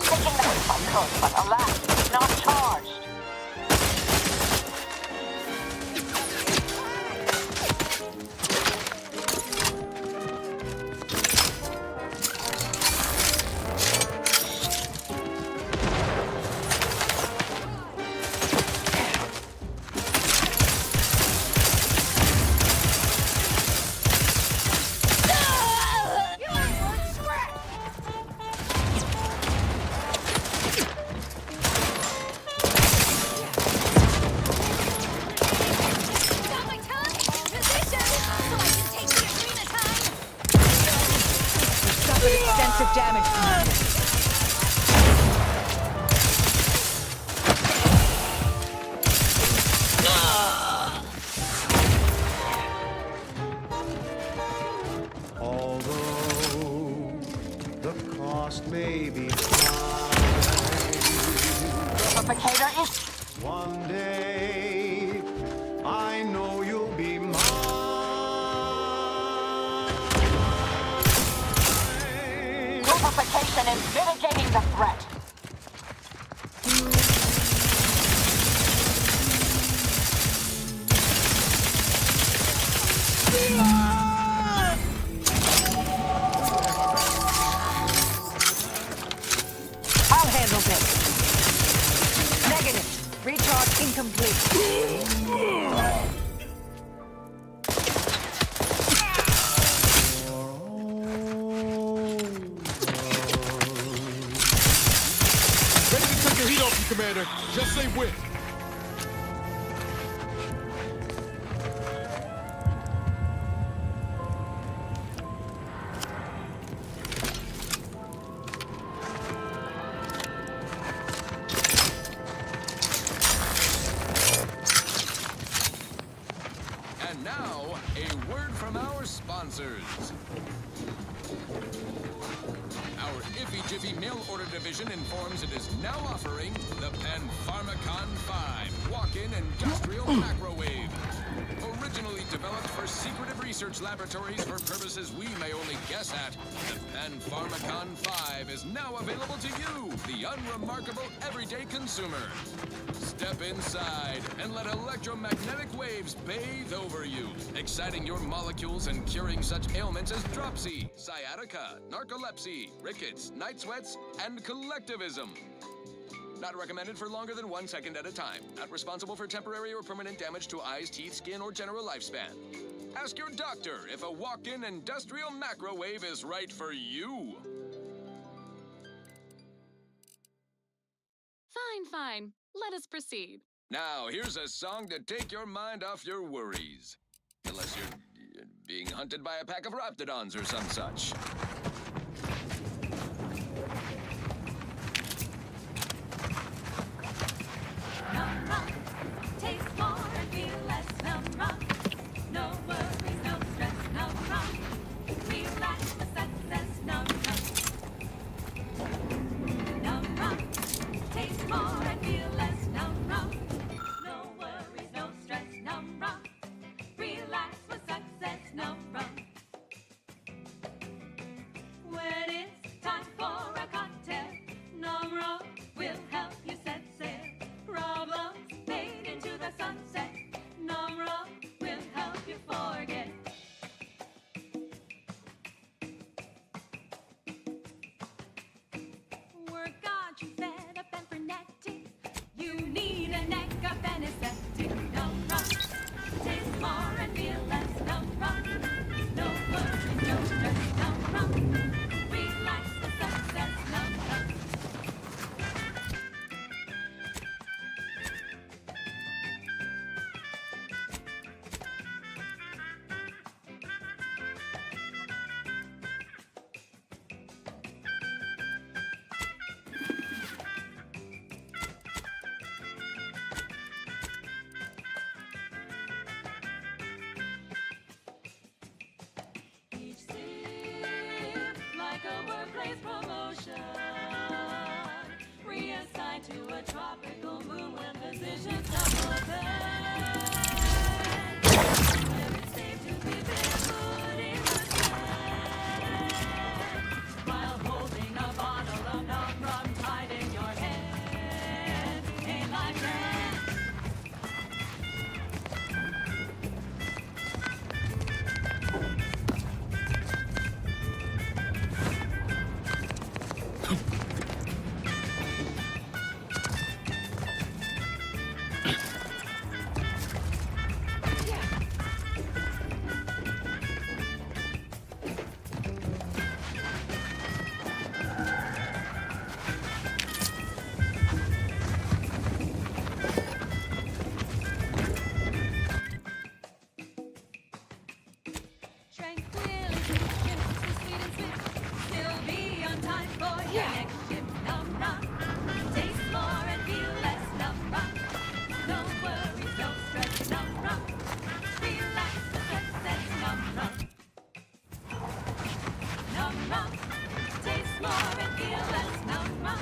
Taking the if I could, but alas, it's not charged.
Got my tongue in position so I can take the arena time.
Suffered extensive damage, Commander.
Although the cost may be high,
Fortificator is
one day I know you'll be mine.
Fortification is mitigating the threat.
I'll handle this. Negative. Recharge incomplete.
Ready to take the heat off you, Commander. Just say when.
And now, a word from our sponsors. Our Iffy Jiffy mail order division informs it is now offering the Pan-Pharmacon 5 walk-in industrial microwave. Originally developed for secretive research laboratories for purposes we may only guess at, the Pan-Pharmacon 5 is now available to you, the unremarkable everyday consumer. Step inside and let electromagnetic waves bathe over you, exciting your molecules and curing such ailments as dropsy, sciatica, narcolepsy, rickets, night sweats, and collectivism. Not recommended for longer than 1 second at a time. Not responsible for temporary or permanent damage to eyes, teeth, skin, or general lifespan. Ask your doctor if a walk-in industrial macrowave is right for you.
Fine, fine. Let us proceed.
Now, here's a song to take your mind off your worries. Unless you're being hunted by a pack of raptidons or some such.
Num rum, taste more and feel less. Num rum, no worries, no stress. Num rum, relax for success. Num rum, num rum, taste more and feel less. Num rum, no worries, no stress. Num rum, relax for success. Num rum. When it's time for a cocktail, Num rum will help you set sail. Problems fade into the sunset. Num rum will help you forget. Work got you fed up and frenetic. You need a neck up anesthetic. Num rum, taste more and feel less. Num rum, no worries, no stress. Num rum, relax for success. Num rum. Each sip like a workplace promotion, reassigned to a tropical moon when physicians double pay. Where it's safe to be barefoot in the sand, while holding a bottle of Num rum tied in your hand. Ain't like that. Tranquility, just so sweet and swift. Still be on time for your next shift. Num rum, taste more and feel less. Num rum, no worries, no stress. Num rum, relax for success. Num rum, num rum, taste more and feel less. Num rum,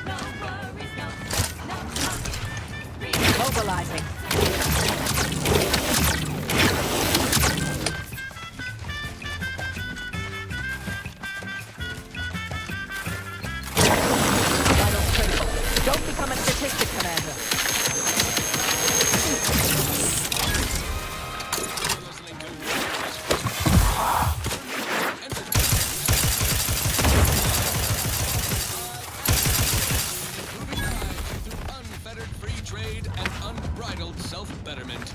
no worries, no stress. Num rum, relax.
Mobilizing. Vitals critical. Don't become a statistic, Commander.
Unfettered free trade and unbridled self-betterment.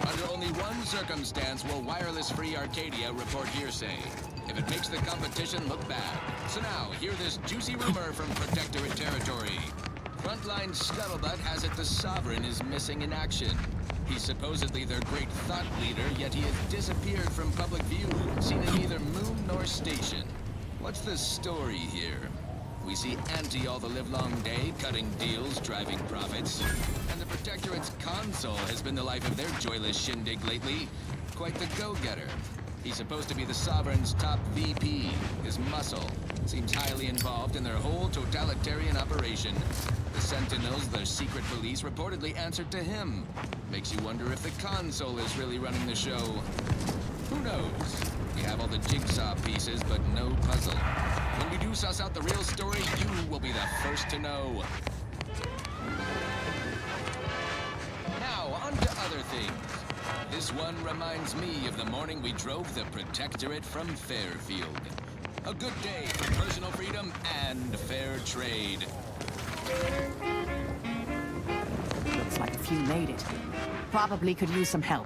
Under only one circumstance will wireless-free Arcadia report hearsay. If it makes the competition look bad. So now, hear this juicy rumor from Protectorate territory. Frontline scuttlebutt has it the Sovereign is missing in action. He's supposedly their great thought leader, yet he has disappeared from public view, seen in neither moon nor station. What's the story here? We see Anti all the livelong day, cutting deals, driving profits. And the Protectorate's console has been the life of their joyless shindig lately. Quite the go-getter. He's supposed to be the Sovereign's top VP. His muscle seems highly involved in their whole totalitarian operation. The Sentinels, their secret police, reportedly answered to him. Makes you wonder if the console is really running the show. Who knows? We have all the jigsaw pieces, but no puzzle. When we do suss out the real story, you will be the first to know. Now, on to other things. This one reminds me of the morning we drove the Protectorate from Fairfield. A good day for personal freedom and fair trade.
Looks like a few made it. Probably could use some help.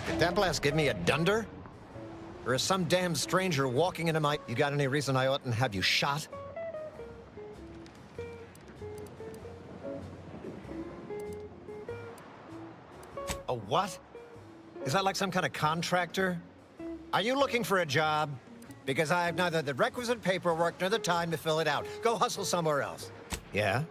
Did that blast give me a dunder? Or is some damn stranger walking into my... You got any reason I oughtn't have you shot? A what? Is that like some kind of contractor? Are you looking for a job? Because I have neither the requisite paperwork nor the time to fill it out. Go hustle somewhere else. Yeah?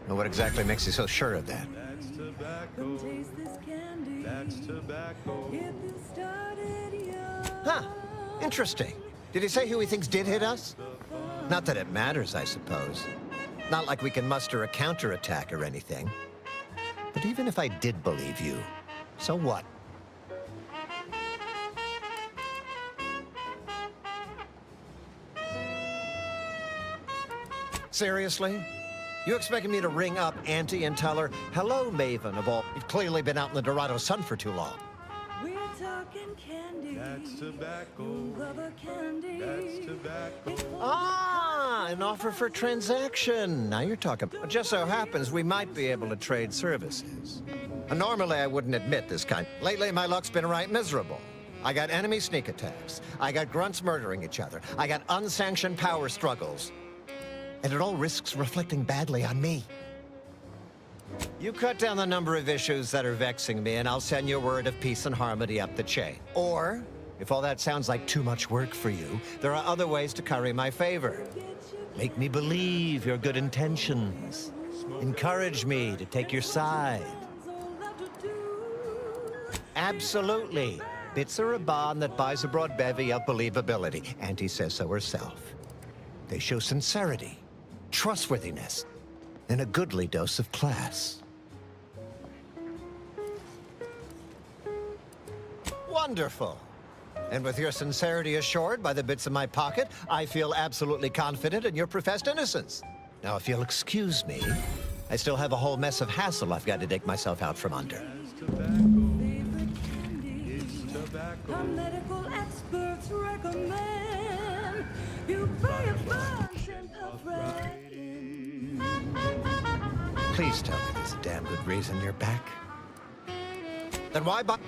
And what exactly makes you so sure of that?
That's tobacco. Taste this candy. That's tobacco. If you started young.
Huh. Interesting. Did he say who he thinks did hit us? Not that it matters, I suppose. Not like we can muster a counterattack or anything. But even if I did believe you, so what? Seriously? You expected me to ring up Auntie and tell her, hello, Maven of all... You've clearly been out in the Dorado sun for too long.
We're talking candy. That's tobacco. Love a candy. That's tobacco.
Ah, an offer for transaction. Now you're talking. It just so happens we might be able to trade services. Normally, I wouldn't admit this kind. Lately, my luck's been right miserable. I got enemy sneak attacks. I got grunts murdering each other. I got unsanctioned power struggles. And it all risks reflecting badly on me. You cut down the number of issues that are vexing me, and I'll send you a word of peace and harmony up the chain. Or, if all that sounds like too much work for you, there are other ways to curry my favor. Make me believe your good intentions. Encourage me to take your side. Absolutely. Bits are a bond that buys a broad bevy of believability. Auntie says so herself. They show sincerity, trustworthiness, and a goodly dose of class. Wonderful. And with your sincerity assured by the bits in my pocket, I feel absolutely confident in your professed innocence. Now, if you'll excuse me, I still have a whole mess of hassle I've got to dig myself out from under.
Our medical experts recommend you buy a bunch and puff right in.
Please tell me there's a damn good reason you're back. Then why buy...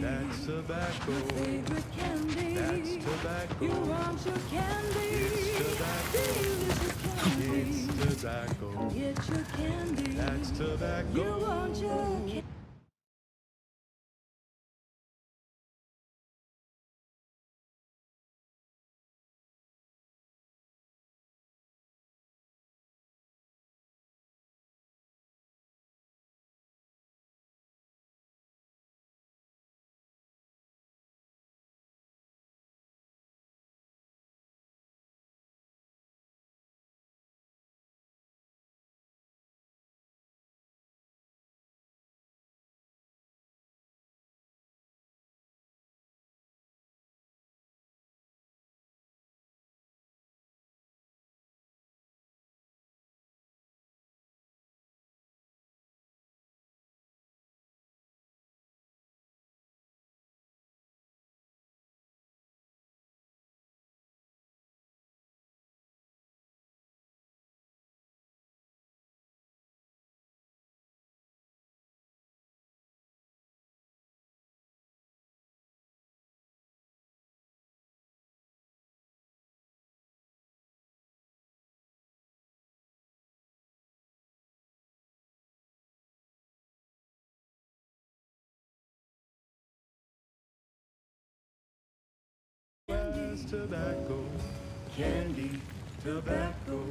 That's tobacco. Your favorite candy. That's tobacco. You want your candy. It's tobacco. Delicious candy. It's tobacco. Get your candy. That's tobacco. You want your candy.
is tobacco, candy, tobacco.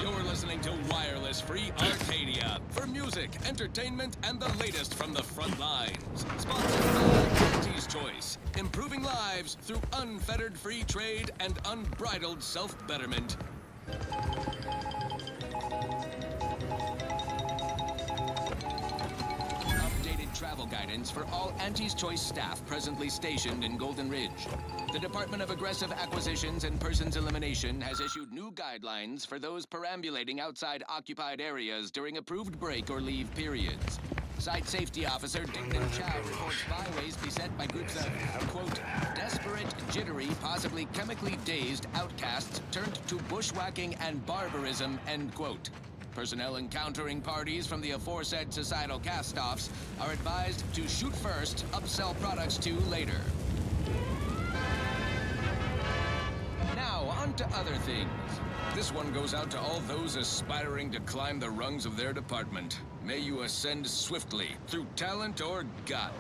You're listening to Wireless Free Arcadia for music, entertainment, and the latest from the front lines. Sponsored by Auntie's Choice, improving lives through unfettered free trade and unbridled self-betterment. Updated travel guidance for all Auntie's Choice staff presently stationed in Golden Ridge. The Department of Aggressive Acquisitions and Persons Elimination has issued new guidelines for those perambulating outside occupied areas during approved break or leave periods. Site Safety Officer Dignan Chow reports byways beset by groups of, quote, desperate, jittery, possibly chemically dazed outcasts turned to bushwhacking and barbarism, end quote. Personnel encountering parties from the aforesaid societal cast-offs are advised to shoot first, upsell products to later. Now, on to other things. This one goes out to all those aspiring to climb the rungs of their department. May you ascend swiftly, through talent or gut.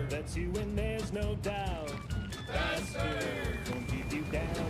That's you and there's no doubt. Faster, won't keep you down.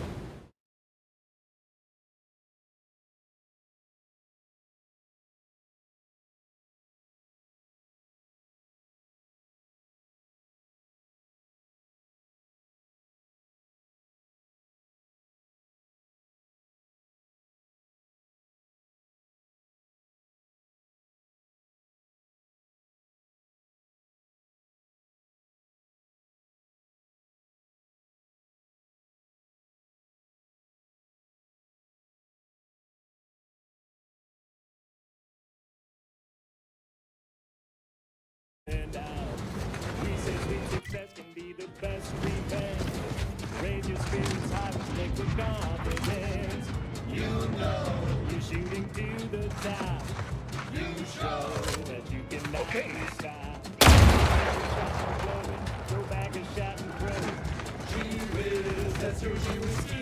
And out. We say sweet success can be the best revenge. Raise your spirits high with liquid confidence. You know you're shooting to the top. You show that you cannot be stopped. Throw back a shot and throw. She whiz, that's her she whiskey.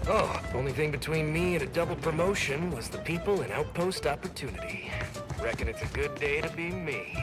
Oh, only thing between me and a double promotion was the people in Outpost Opportunity. Reckon it's a good day to be me.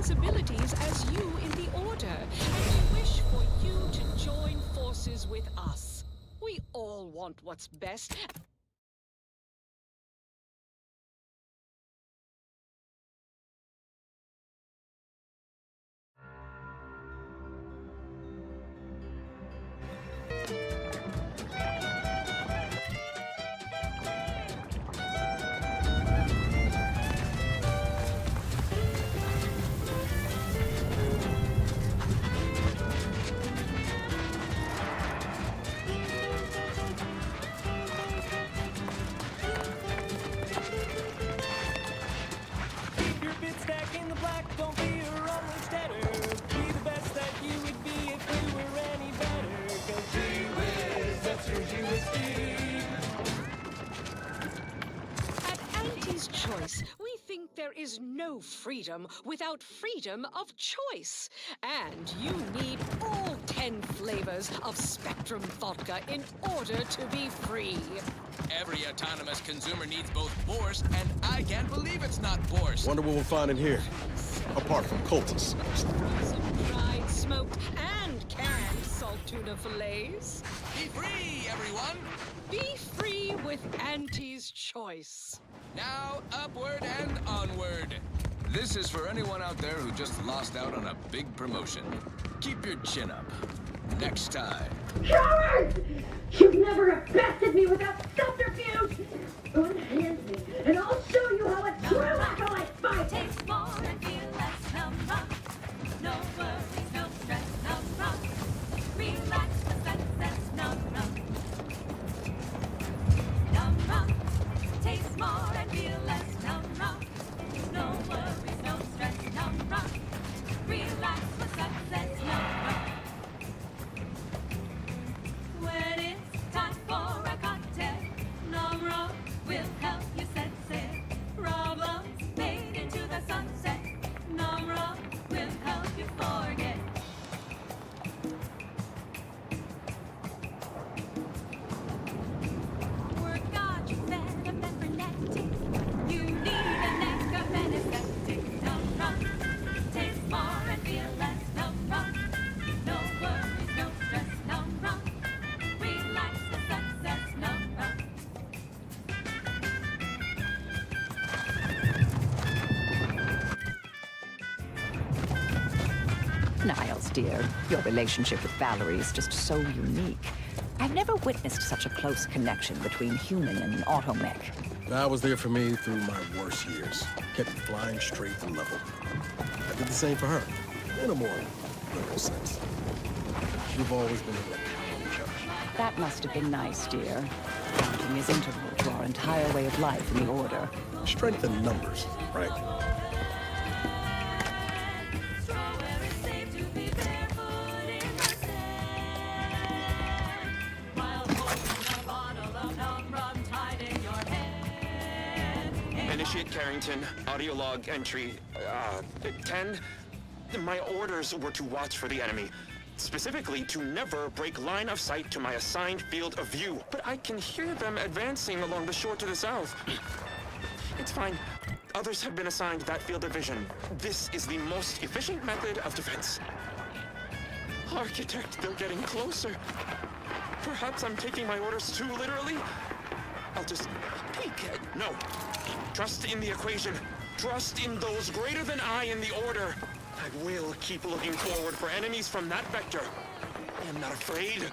sensibilities as you in the Order, and we wish for you to join forces with us. We all want what's best.
Keep your bit stack in the black, don't be a rolling steader. Be the best that you would be if you were any better. Cause gee whiz, that's your USD.
At Auntie's Choice, we think there is no freedom without freedom of choice. And you need all 10 flavors of Spectrum vodka in order to be free.
Every autonomous consumer needs both Borscht, and I can't believe it's not Borscht.
Wonder what we'll find in here. Apart from cultists.
Fried, smoked, and canned salt tuna fillets.
Be free, everyone!
Be free with Auntie's Choice.
Now, upward and onward. This is for anyone out there who just lost out on a big promotion. Keep your chin up. Next time.
Cowards! You've never bested me without subterfuge! Unhand me, and I'll show you how a true acolyte fights!
Taste more and feel less numb rock. No worries, no stress, numb rock. Relax with success, numb rock. Numb rock. Taste more and feel less numb rock. No worries, no stress, numb rock. Relax with success, numb rock. When it's time for a cocktail, numb rock will help you sense it. Problems fade into the sunset. Numb rock will help you forget. Work got you fed up and frenetic. You need a neck of anesthetic. Numb rock. Taste more and feel less. Numb rock. No worries, no stress. Numb rock. Relax with success. Numb rock.
Niles, dear, your relationship with Valerie is just so unique. I've never witnessed such a close connection between human and automech.
God was there for me through my worst years. Kept me flying straight and level. I did the same for her, in a more literal sense. We've always been able to count on each other.
That must have been nice, dear. Counting is integral to our entire way of life in the Order.
Strength in numbers, right?
Strawberry safe to be barefoot in the sand. While holding a bottle of numb rum tied in your hand.
Initiate Carrington, audio log entry, 10. My orders were to watch for the enemy. Specifically, to never break line of sight to my assigned field of view. But I can hear them advancing along the shore to the south. It's fine. Others have been assigned that field of vision. This is the most efficient method of defense. Architect, they're getting closer. Perhaps I'm taking my orders too literally. I'll just peek. No. Trust in the equation. Trust in those greater than I in the Order. I will keep looking forward for enemies from that vector. I am not afraid.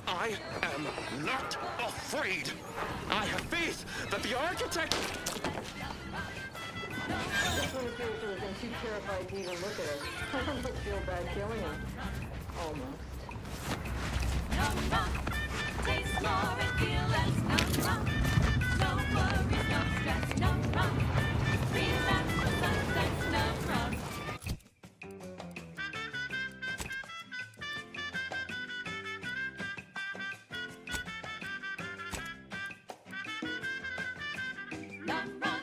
I am not afraid. I have faith that the Architect...
This one character has been too terrified to even look at us. I don't feel bad killing him. Almost.
Numb rock. Taste more and feel less. Numb rock. No worries, no stress. Numb rock. Relax with success. Numb rock. Numb rock.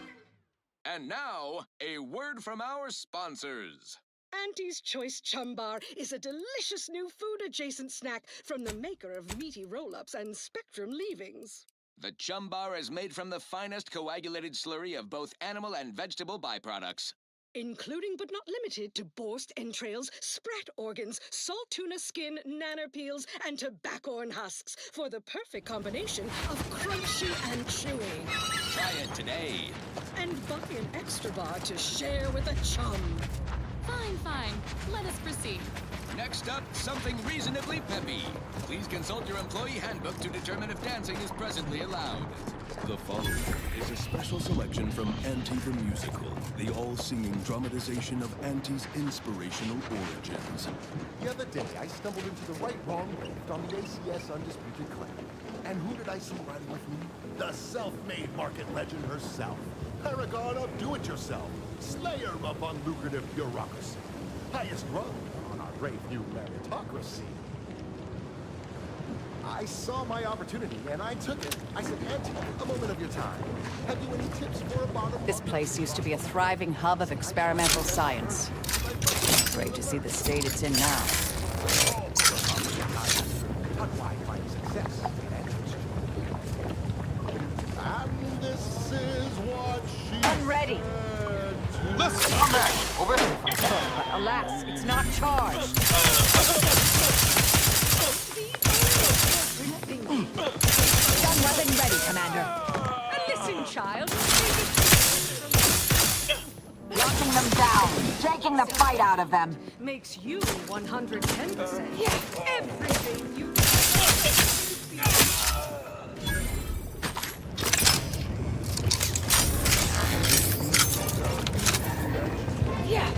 And now, a word from our sponsors.
Auntie's Choice Chum Bar is a delicious new food-adjacent snack from the maker of meaty roll-ups and Spectrum leavings.
The Chum Bar is made from the finest coagulated slurry of both animal and vegetable byproducts.
including but not limited to borscht entrails, sprat organs, salt tuna skin, nanner peels, and tobaccorn husks for the perfect combination of crunchy and chewy.
Try it today.
And buy an extra bar to share with a chum.
Fine. Let us proceed.
Next up, something reasonably peppy. Please consult your employee handbook to determine if dancing is presently allowed.
The following is a special selection from Auntie the Musical, the all-singing dramatization of Auntie's inspirational origins.
The other day, I stumbled into the right wrong lift on the ACS Undisputed Claim. And who did I see riding with me? The self-made market legend herself. Paragon of do-it-yourself. Slayer of unlucrative bureaucracy. Highest rung on our brave new meritocracy. I saw my opportunity, and I took it. I said, Auntie, a moment of your time. Have you any tips for a bottom?
This place used to be a thriving hub of experimental science. Great to see the state it's in now.
How do I find success in answers? And this is what she
Unready.
Listen, come back. Over here.
But alas, it's not charged. Gun weapon ready, Commander.
Listen, child.
Locking them down. Taking the fight out of them.
Makes you 110%. Everything you do.
Yeah.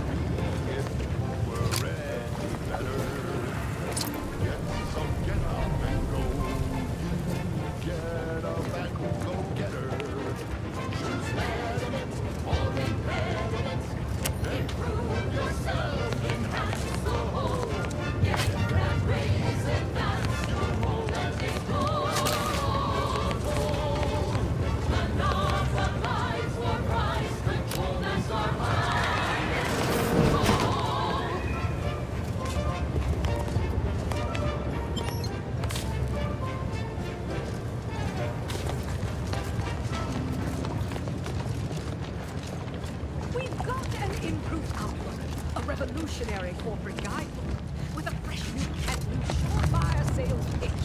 We've got an improved outlook, a revolutionary corporate guidebook with a fresh new can't-lose surefire sales pitch.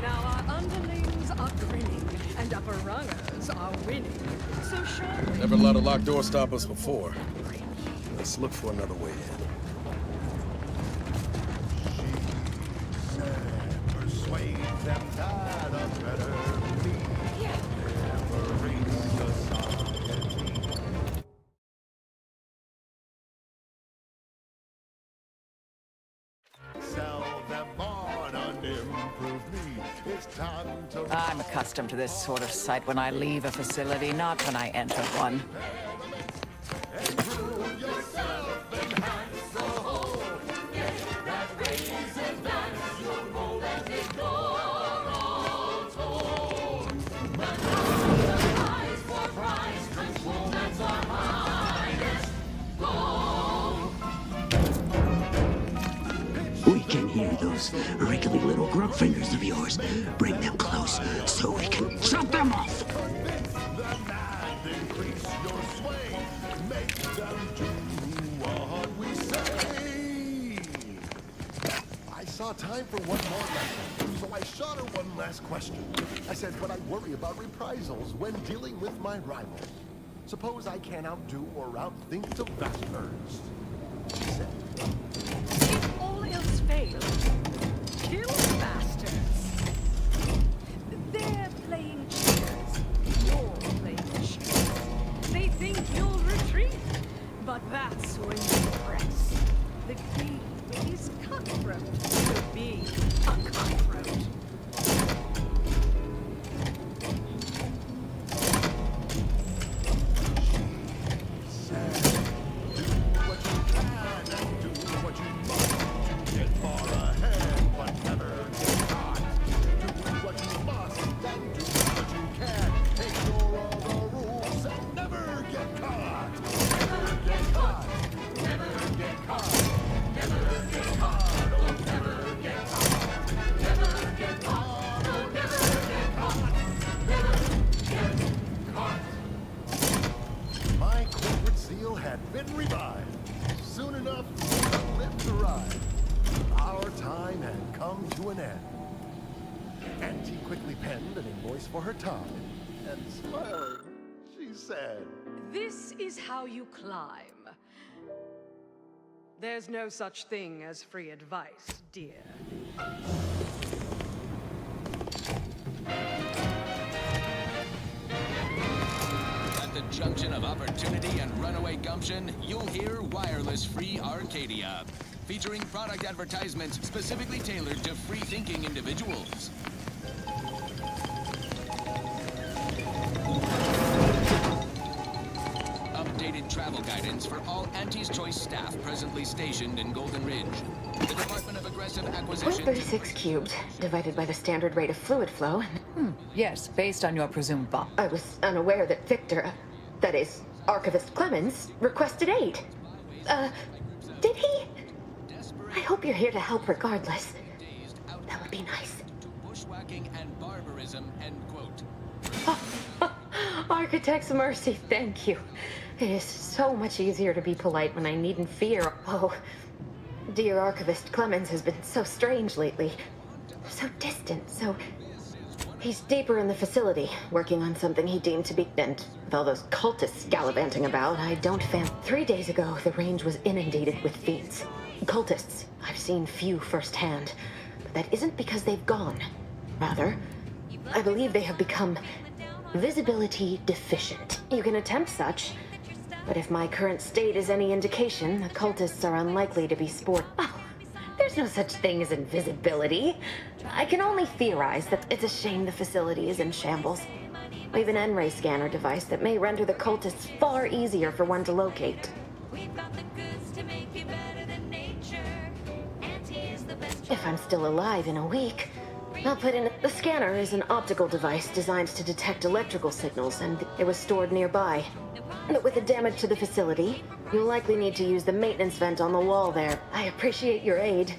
Now our underlings are grinning and upper rungers are winning. So shall we?
Never let a locked door stop us before. Let's look for another way in.
Persuade them that a better me never reach society. Sell them on an improved me. It's time to
I'm accustomed to this sort of sight when I leave a facility, not when I enter one.
prove yourself and hands the whole. Get that raisin dance, you'll roll and ignore all tones. Monopolize for price, control that's our highest goal.
We can hear those wriggly little grow fingers of yours. Bring them close so we can chop them off.
Convince them and increase your sway. Make them do what we say. I saw time for one more lesson, so I shot her one last question. I said, but I worry about reprisals when dealing with my rivals. Suppose I can't outdo or outthink the Vespers. She said,
If all else fails, kill the bastards. They're playing checkers. You're playing chess. They think you'll retreat, but that's when you press. The game is cutthroat to be a cutthroat.
Never get caught. arrived. Our time had come to an end. Auntie quickly penned an invoice for her time, and smiling, she said,
This is how you climb. There's no such thing as free advice, dear.
At the junction of opportunity and runaway gumption, you'll hear Wireless Free Arcadia, featuring product advertisements specifically tailored to free-thinking individuals. Updated travel guidance for all Auntie's Choice staff presently stationed in Golden Ridge. The Department of Aggressive Acquisition...
0.36 cubed, divided by the standard rate of fluid flow.
Yes, based on your presumed bomb.
I was unaware that Victor, that is, Archivist Clemens, requested aid. Did he? I hope you're here to help regardless. That would be nice.
Bushwhacking and barbarism, end quote.
Architect's mercy, thank you. It is so much easier to be polite when I needn't fear. Oh, dear Archivist Clemens has been so strange lately. So distant, so... He's deeper in the facility, working on something he deemed to be... And with all those cultists gallivanting about, I don't fan... 3 days ago, the range was inundated with fiends. Cultists, I've seen few firsthand. But that isn't because they've gone. Rather, I believe they have become visibility deficient. You can attempt such, but if my current state is any indication, the cultists are unlikely to be sport. Oh, there's no such thing as invisibility. I can only theorize that it's a shame the facility is in shambles. We have an N-ray scanner device that may render the cultists far easier for one to locate. If I'm still alive in a week, I'll put in... The scanner is an optical device designed to detect electrical signals, and it was stored nearby. But with the damage to the facility, you'll likely need to use the maintenance vent on the wall there. I appreciate your aid.